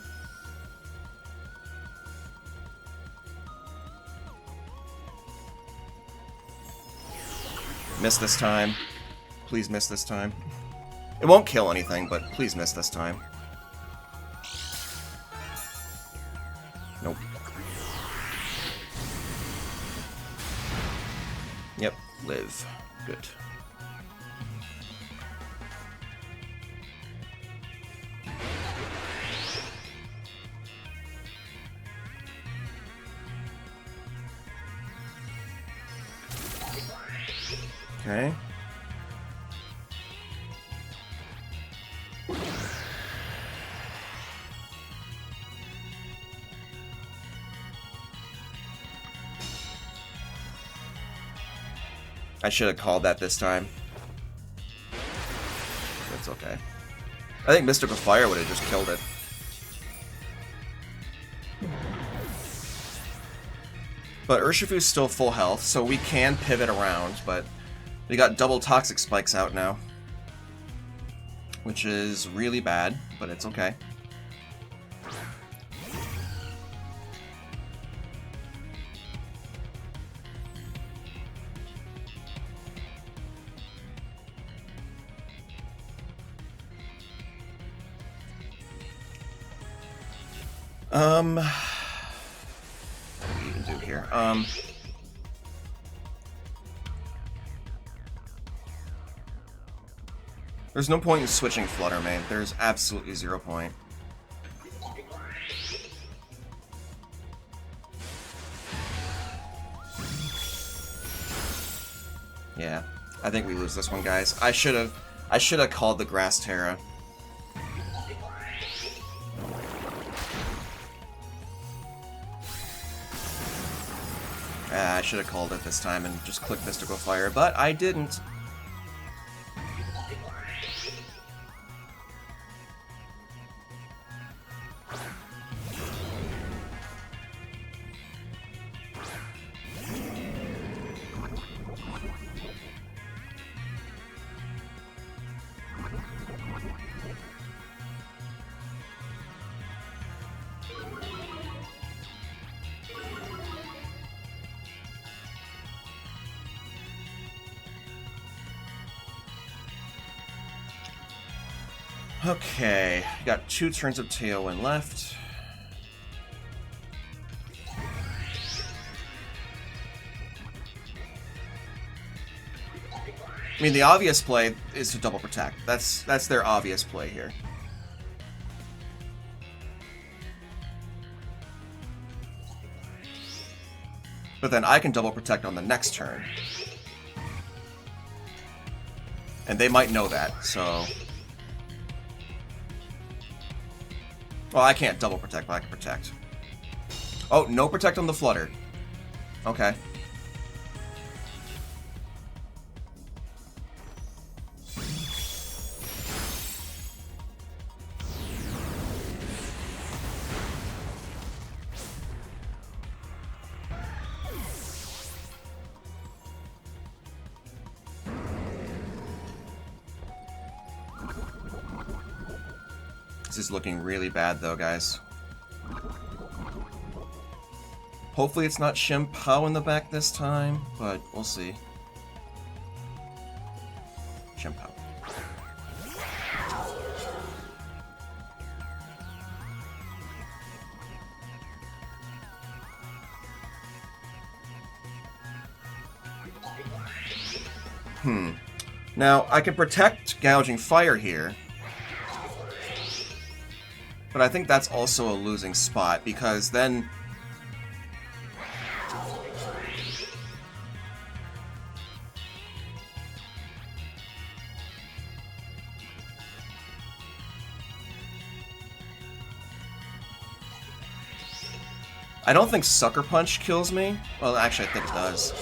Miss this time. Please miss this time. It won't kill anything, but please miss this time. Nope. Yep, live. Good. Okay. I should have called that this time. That's okay. I think Mystical Fire would have just killed it. But Urshifu's still full health, so we can pivot around, but we got double Toxic Spikes out now. Which is really bad, but it's okay. What do we even do here? There's no point in switching Flutter Mane. There's absolutely 0 point. Yeah, I think we lose this one, guys. I should have called the Grass Terra. I should have called it this time and just clicked Mystical Fire, but I didn't. Okay, got 2 turns of Tailwind left. I mean, the obvious play is to double protect. That's their obvious play here. But then I can double protect on the next turn. And they might know that, so... Well, I can't double protect, but I can protect. Oh, no protect on the Flutter. Okay. This is looking really bad, though, guys. Hopefully it's not Shim-Pao in the back this time, but we'll see. Shim-Pao. Now, I can protect Gouging Fire here. But I think that's also a losing spot, because then... I don't think Sucker Punch kills me. Well, actually, I think it does.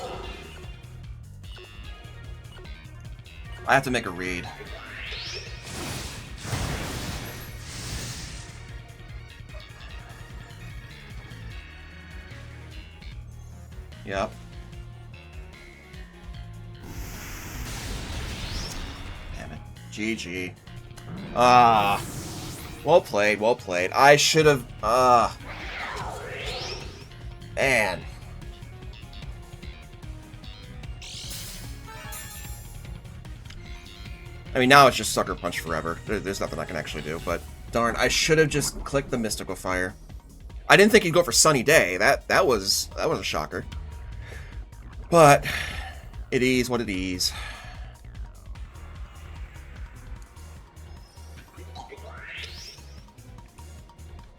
I have to make a read. Yep. Damn it. GG. Ah. Well played, well played. I should have... Man. I mean, now it's just Sucker Punch forever. There's nothing I can actually do, but darn, I should have just clicked the Mystical Fire. I didn't think he'd go for Sunny Day. That was a shocker. But it is what it is.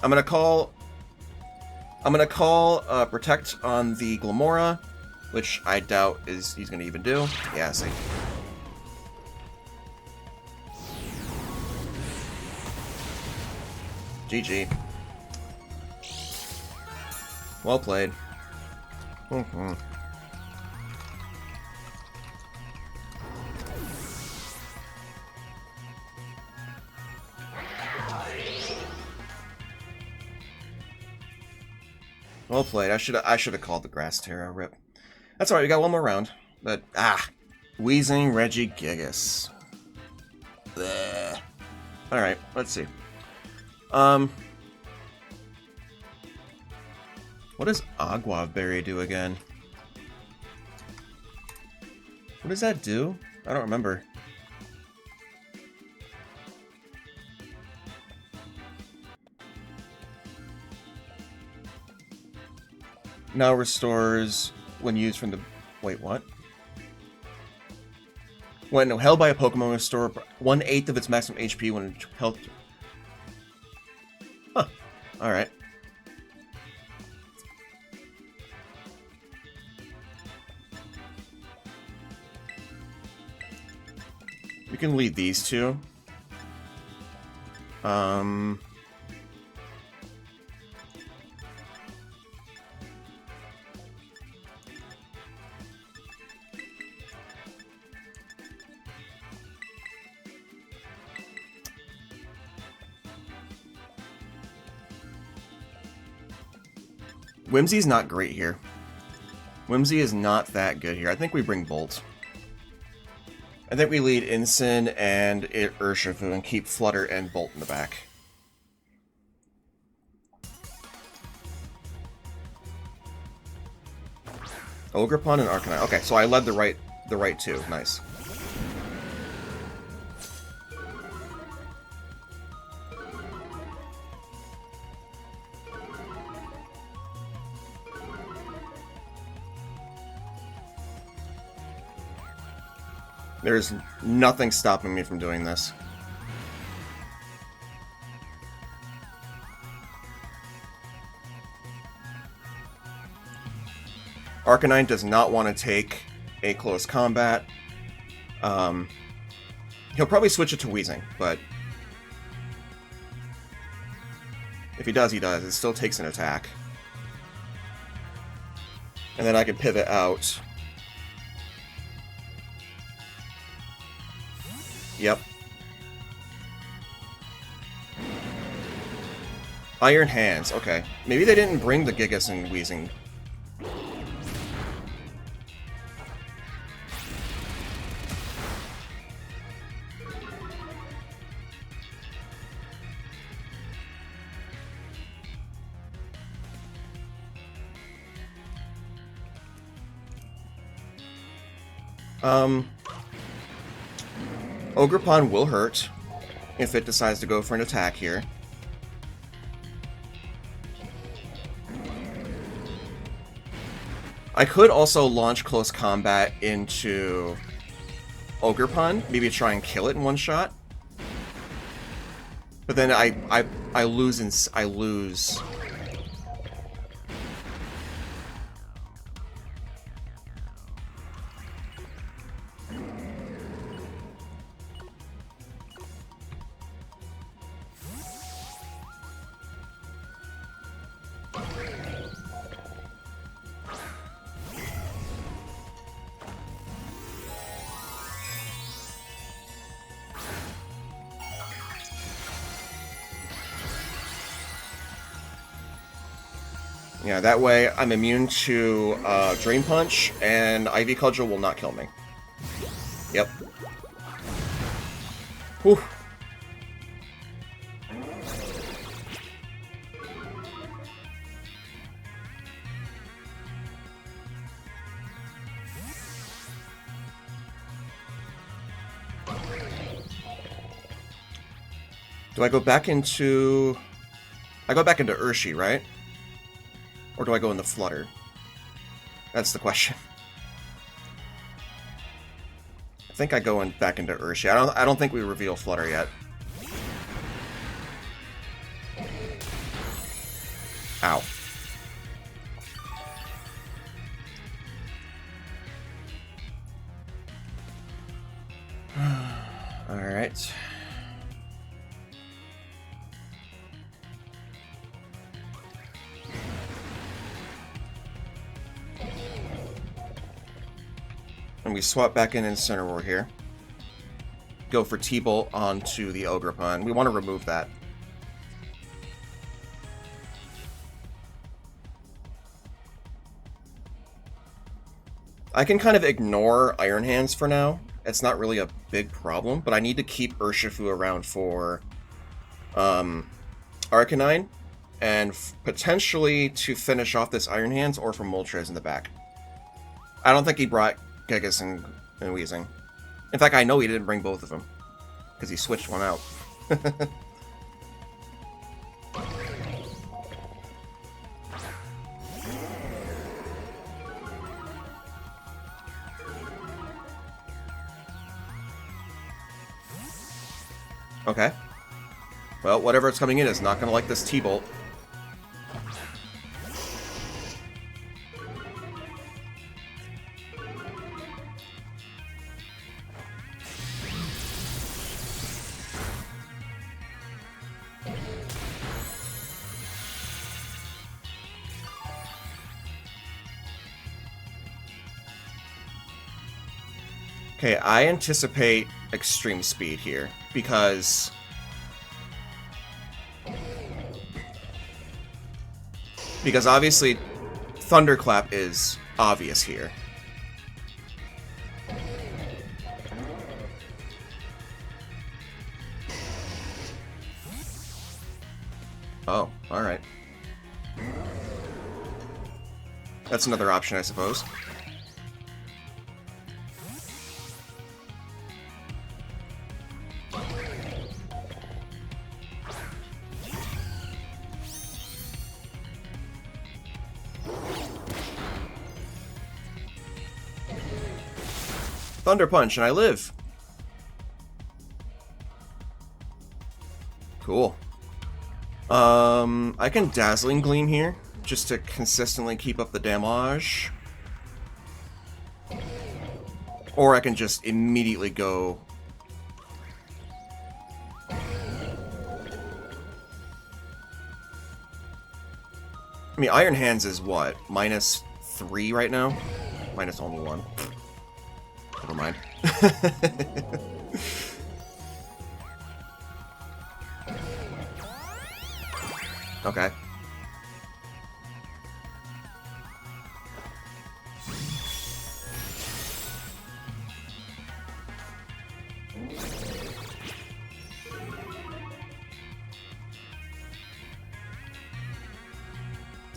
I'm gonna call Protect on the Glamora, which I doubt he's gonna even do. Yeah, see. GG. Well played. Mm-hmm. Well played. I should have called the Grass Terra. Rip. That's alright. We got one more round. But Wheezing Regigigas. Bleh. All right. Let's see. What does Agua Berry do again? What does that do? I don't remember. Now restores when used from the... Wait, what? When held by a Pokemon, restore 1/8 of its maximum HP when held... Huh. Alright. We can lead these two. Whimsy's not great here. Whimsy is not that good here. I think we bring Bolt. I think we lead Incin and Urshifu and keep Flutter and Bolt in the back. Ogerpon and Arcanine. Okay, so I led the right two. Nice. There's nothing stopping me from doing this. Arcanine does not want to take a close combat. He'll probably switch it to Weezing, but if he does, he does. It still takes an attack. And then I can pivot out. Yep. Iron Hands, okay. Maybe they didn't bring the Gigas and Weezing. Ogerpon will hurt if it decides to go for an attack here. I could also launch Close Combat into Ogerpon, maybe try and kill it in one shot. But then I lose. Yeah, that way I'm immune to Drain Punch, and Ivy Cudgel will not kill me. Yep. Whew. Do I go back into... I go back into Urshi, right? Or do I go into Flutter? That's the question. I think I go back into Urshi. I don't think we reveal Flutter yet. Ow. Alright. And we swap back in Incineroar here. Go for T-Bolt onto the Ogerpon. We want to remove that. I can kind of ignore Iron Hands for now. It's not really a big problem, but I need to keep Urshifu around for Arcanine, and potentially to finish off this Iron Hands, or for Moltres in the back. I don't think he brought Gigas and Weezing. In fact, I know he didn't bring both of them, because he switched one out. Okay. Well, whatever it's coming in is not going to like this T-Bolt. Okay, I anticipate extreme speed here, because obviously Thunderclap is obvious here. Oh, alright. That's another option, I suppose. Thunder Punch, and I live. Cool. I can Dazzling Gleam here, just to consistently keep up the damage. Or I can just immediately go... I mean, Iron Hands is what? -3 right now? Minus only 1. Never mind. Okay.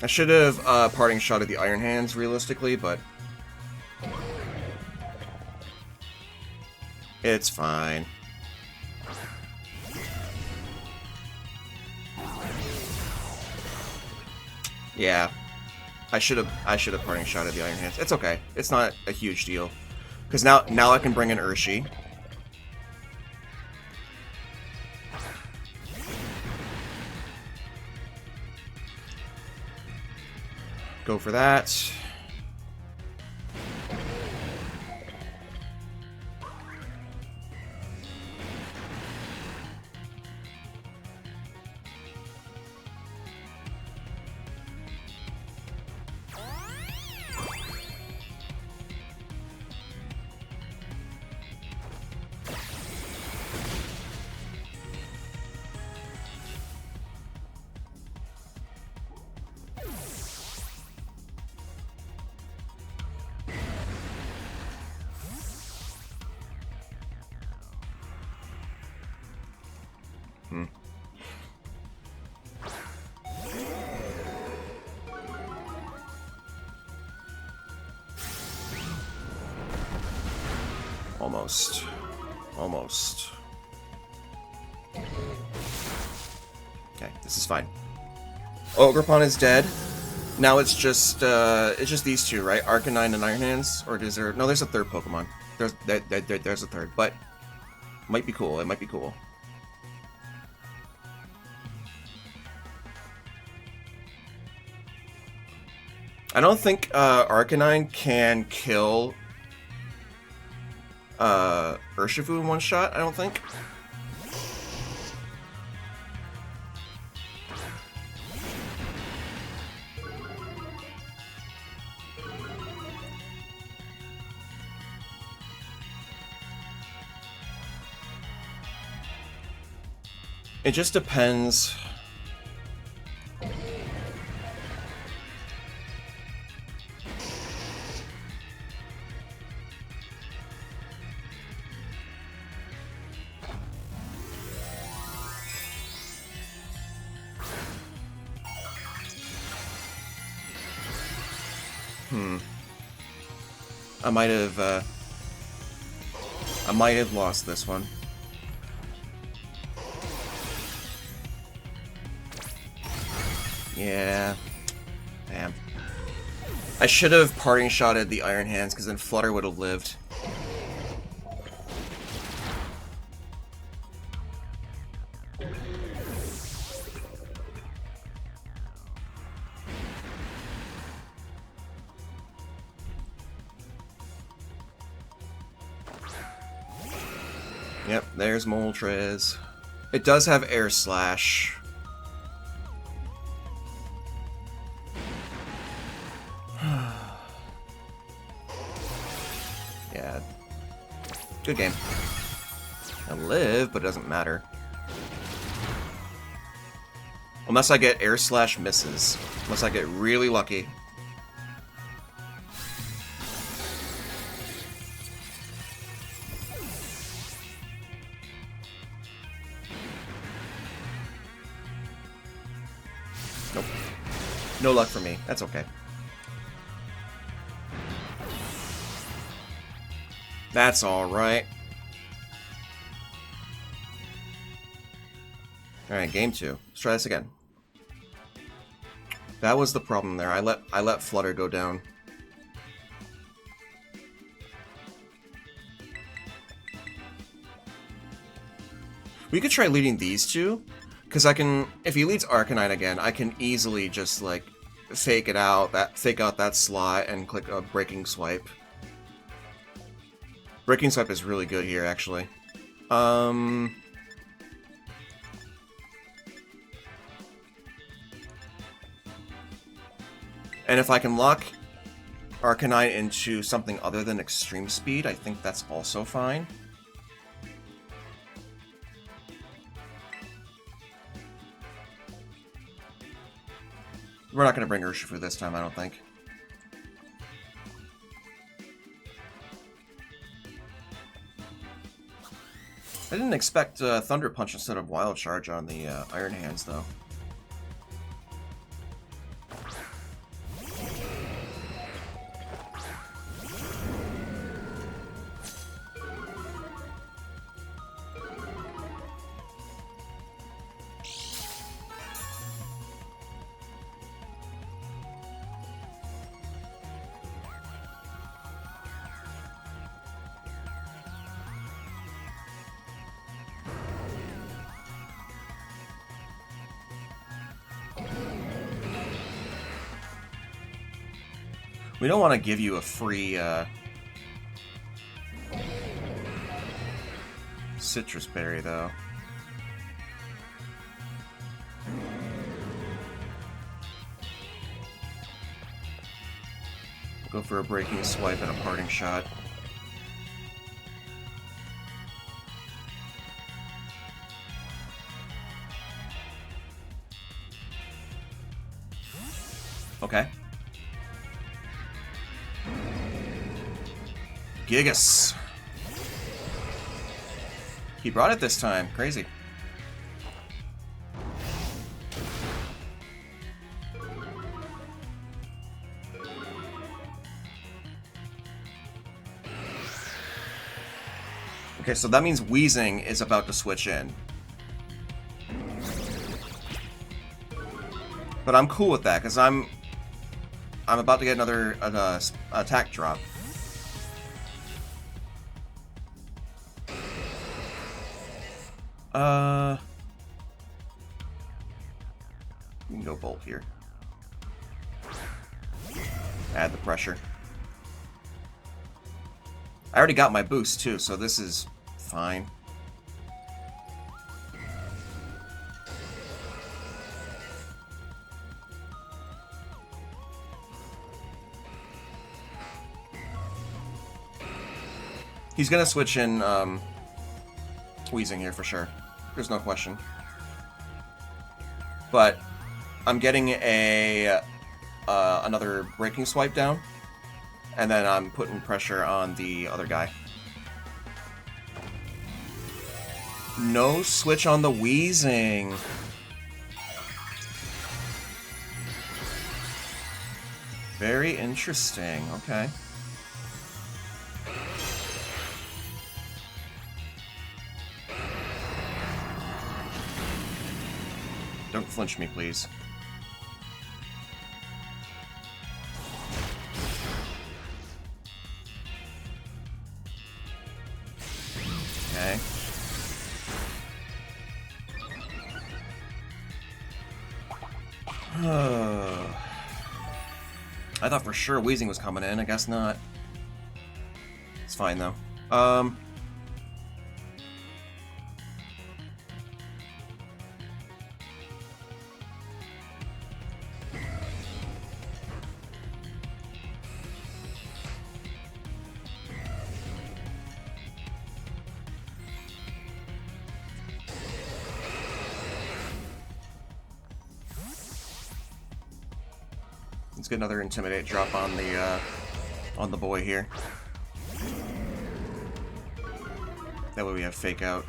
I should have parting shot at the Iron Hands realistically, but it's fine. Yeah, I should have parting shot at the Iron Hands. It's okay. It's not a huge deal, because now I can bring in Urshi. Go for that. Almost. Almost. This is fine. Ogerpon is dead. Now it's just these two, right? Arcanine and Iron Hands, or is there? No, there's a third Pokemon. There's a third, but might be cool. It might be cool. I don't think Arcanine can kill Urshifu in one shot. I don't think. It just depends. I might have lost this one. Yeah. Damn. I should have parting shotted the Iron Hands, because then Flutter would have lived. Yep, there's Moltres. It does have Air Slash. Yeah. Good game. I live, but it doesn't matter. Unless I get Air Slash misses. Unless I get really lucky. Nope. No luck for me. That's okay. That's alright. Alright, game 2. Let's try this again. That was the problem there. I let Flutter go down. We could try leading these two, because I can, if he leads Arcanine again, I can easily just like fake out that slot and click a Breaking Swipe. Breaking Swipe is really good here, actually. And if I can lock Arcanine into something other than Extreme Speed, I think that's also fine. We're not going to bring Urshifu this time, I don't think. I didn't expect Thunder Punch instead of Wild Charge on the Iron Hands, though. We don't want to give you a free Citrus Berry, though. Go for a Breaking Swipe and a Parting Shot. Okay. Gigas. He brought it this time. Crazy. Okay, so that means Wheezing is about to switch in. But I'm cool with that, because I'm about to get another attack drop. We can go Bolt here. Add the pressure. I already got my boost too, so this is fine. He's gonna switch in Weezing here for sure. There's no question. But I'm getting a another Breaking Swipe down, and then I'm putting pressure on the other guy. No switch on the Weezing. Very interesting. Okay. Don't flinch me, please. Okay. I thought for sure Weezing was coming in. I guess not. It's fine, though. Let's get another Intimidate drop on the boy here. That way we have Fake Out.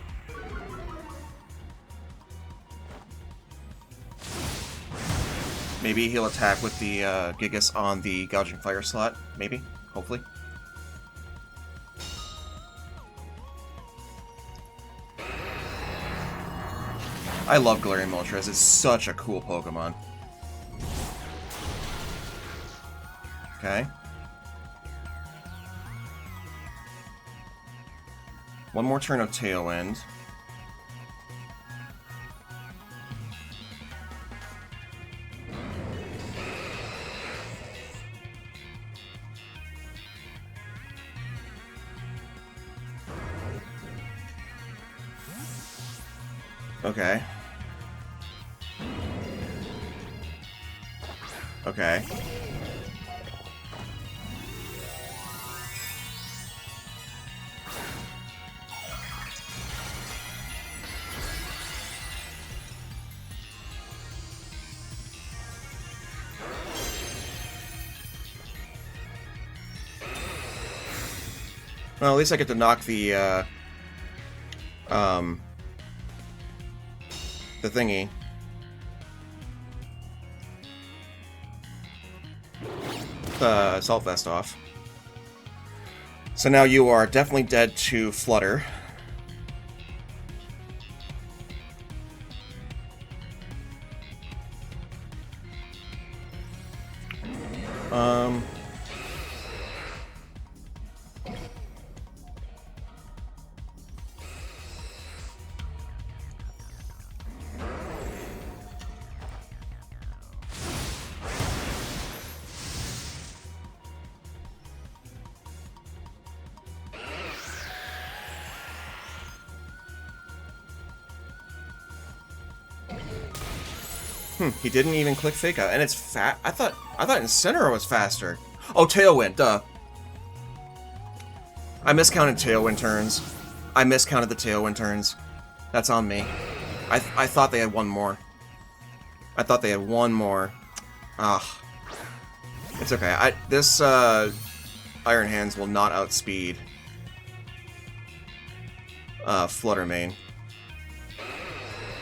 Maybe he'll attack with the Gigas on the Gouging Fire slot. Maybe. Hopefully. I love Galarian Moltres. It's such a cool Pokemon. Okay. One more turn of Tailwind. Okay. Okay. Well, at least I get to knock the thingy. The Assault Vest off. So now you are definitely dead to Flutter. He didn't even click Fake Out, and it's fat. I thought Incineroar was faster. Oh, Tailwind, duh. I miscounted Tailwind turns. I miscounted the Tailwind turns. That's on me. I thought they had one more. I thought they had one more. Ah, it's okay. This Iron Hands will not outspeed Flutter Mane,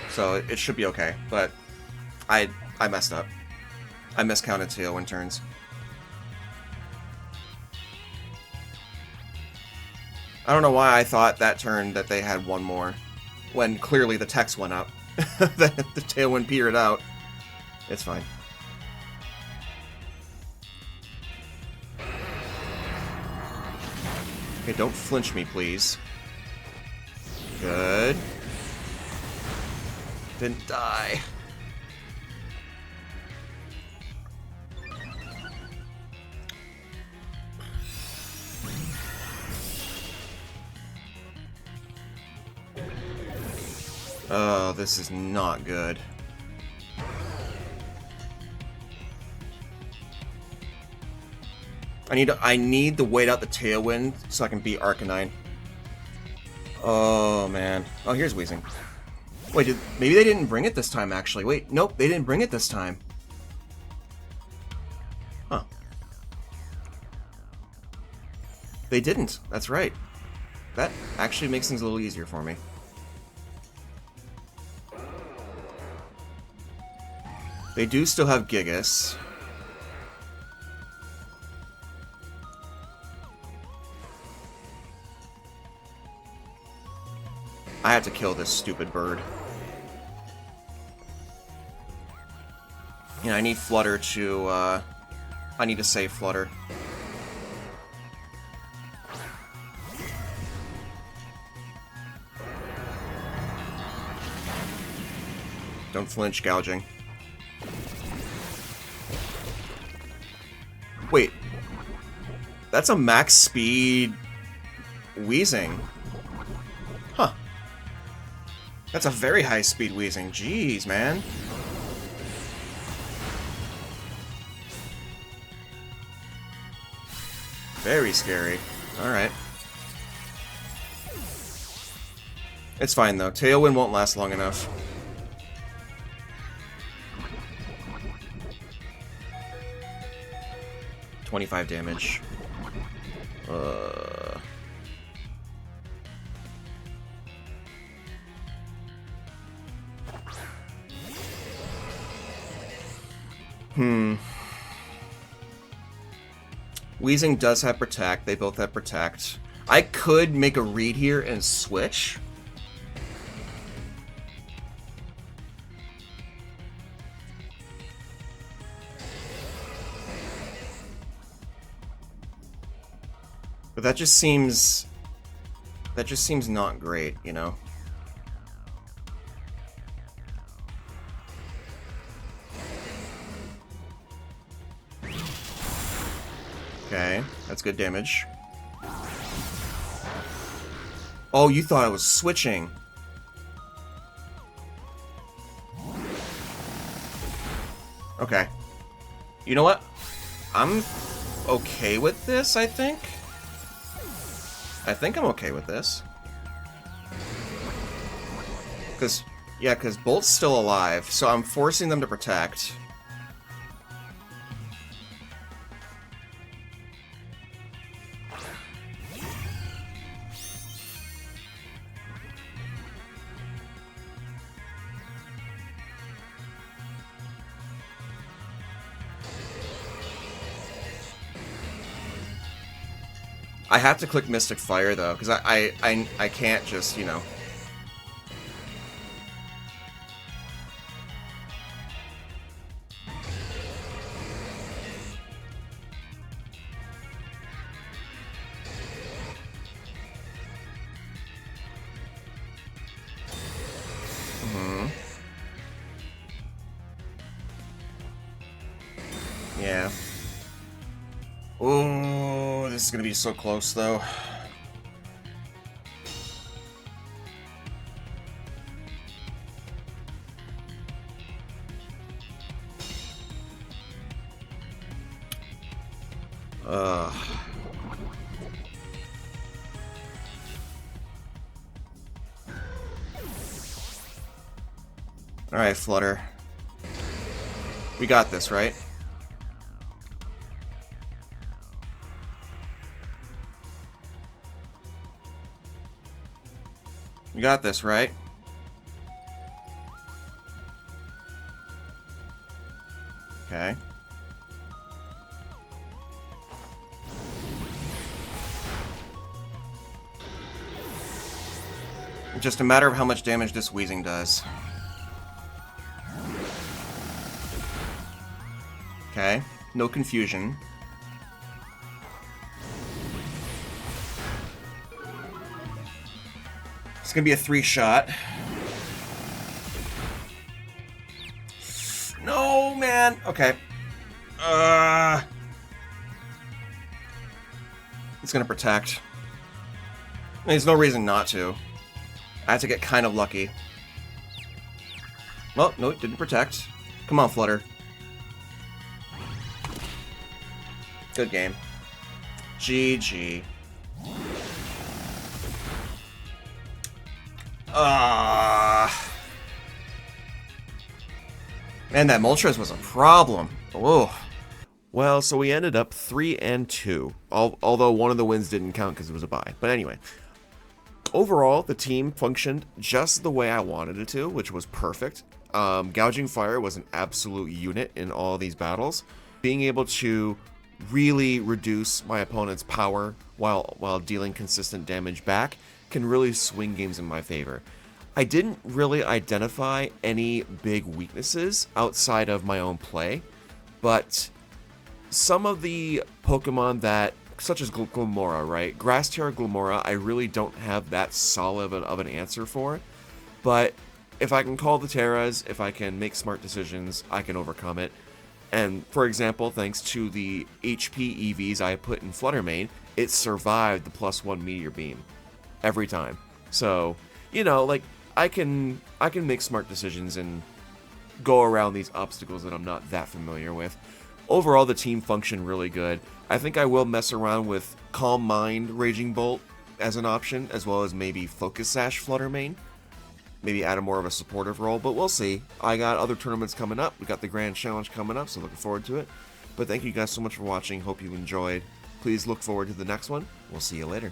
so it should be okay. But I messed up. I miscounted Tailwind turns. I don't know why I thought that turn that they had one more, when clearly the text went up. The Tailwind petered out. It's fine. Okay, don't flinch me, please. Good. Didn't die. Oh, this is not good. I need to wait out the Tailwind so I can beat Arcanine. Oh man. Oh, here's Weezing. Wait, maybe they didn't bring it this time actually. Wait, nope, they didn't bring it this time. Huh. They didn't. That's right. That actually makes things a little easier for me. They do still have Gigas. I have to kill this stupid bird. Yeah, I need Flutter to, I need to save Flutter. Don't flinch, Gouging. Wait. That's a max speed Weezing. Huh. That's a very high speed Weezing. Jeez, man. Very scary. Alright. It's fine, though. Tailwind won't last long enough. $25 damage. Weezing does have Protect. They both have Protect. I could make a read here and switch. But that just seems not great, you know? Okay, that's good damage. Oh, you thought I was switching. Okay. You know what? I'm okay with this, I think. I think I'm okay with this. Because Bolt's still alive, so I'm forcing them to protect. I have to click Mystic Fire, though, because I can't just, you know... Yeah. Oh, this is gonna be so close, though. Alright, Flutter. We got this, right? We got this, right? Okay. Just a matter of how much damage this Weezing does. Okay, no confusion. It's gonna be a 3-shot. No, man. Okay. It's gonna protect. There's no reason not to. I had to get kind of lucky. Well, no, it didn't protect. Come on, Flutter. Good game. GG. Man, that Moltres was a problem. Oh. Well, so we ended up 3-2. Although one of the wins didn't count because it was a bye. But anyway. Overall, the team functioned just the way I wanted it to, which was perfect. Gouging Fire was an absolute unit in all these battles. Being able to really reduce my opponent's power while dealing consistent damage back can really swing games in my favor. I didn't really identify any big weaknesses outside of my own play, but some of the Pokemon that, such as Glimmora, right? Grass Terra Glimmora, I really don't have that solid of an answer for, but if I can call the Terras, if I can make smart decisions, I can overcome it. And for example, thanks to the HP EVs I put in Flutter Mane, it survived the +1 Meteor Beam every time. So, you know, like, I can make smart decisions and go around these obstacles that I'm not that familiar with. Overall, the team functioned really good. I think I will mess around with Calm Mind Raging Bolt as an option, as well as maybe Focus Sash Flutter Mane. Maybe add a more of a supportive role, but we'll see. I got other tournaments coming up. We got the Grand Challenge coming up, so looking forward to it. But thank you guys so much for watching. Hope you enjoyed. Please look forward to the next one. We'll see you later.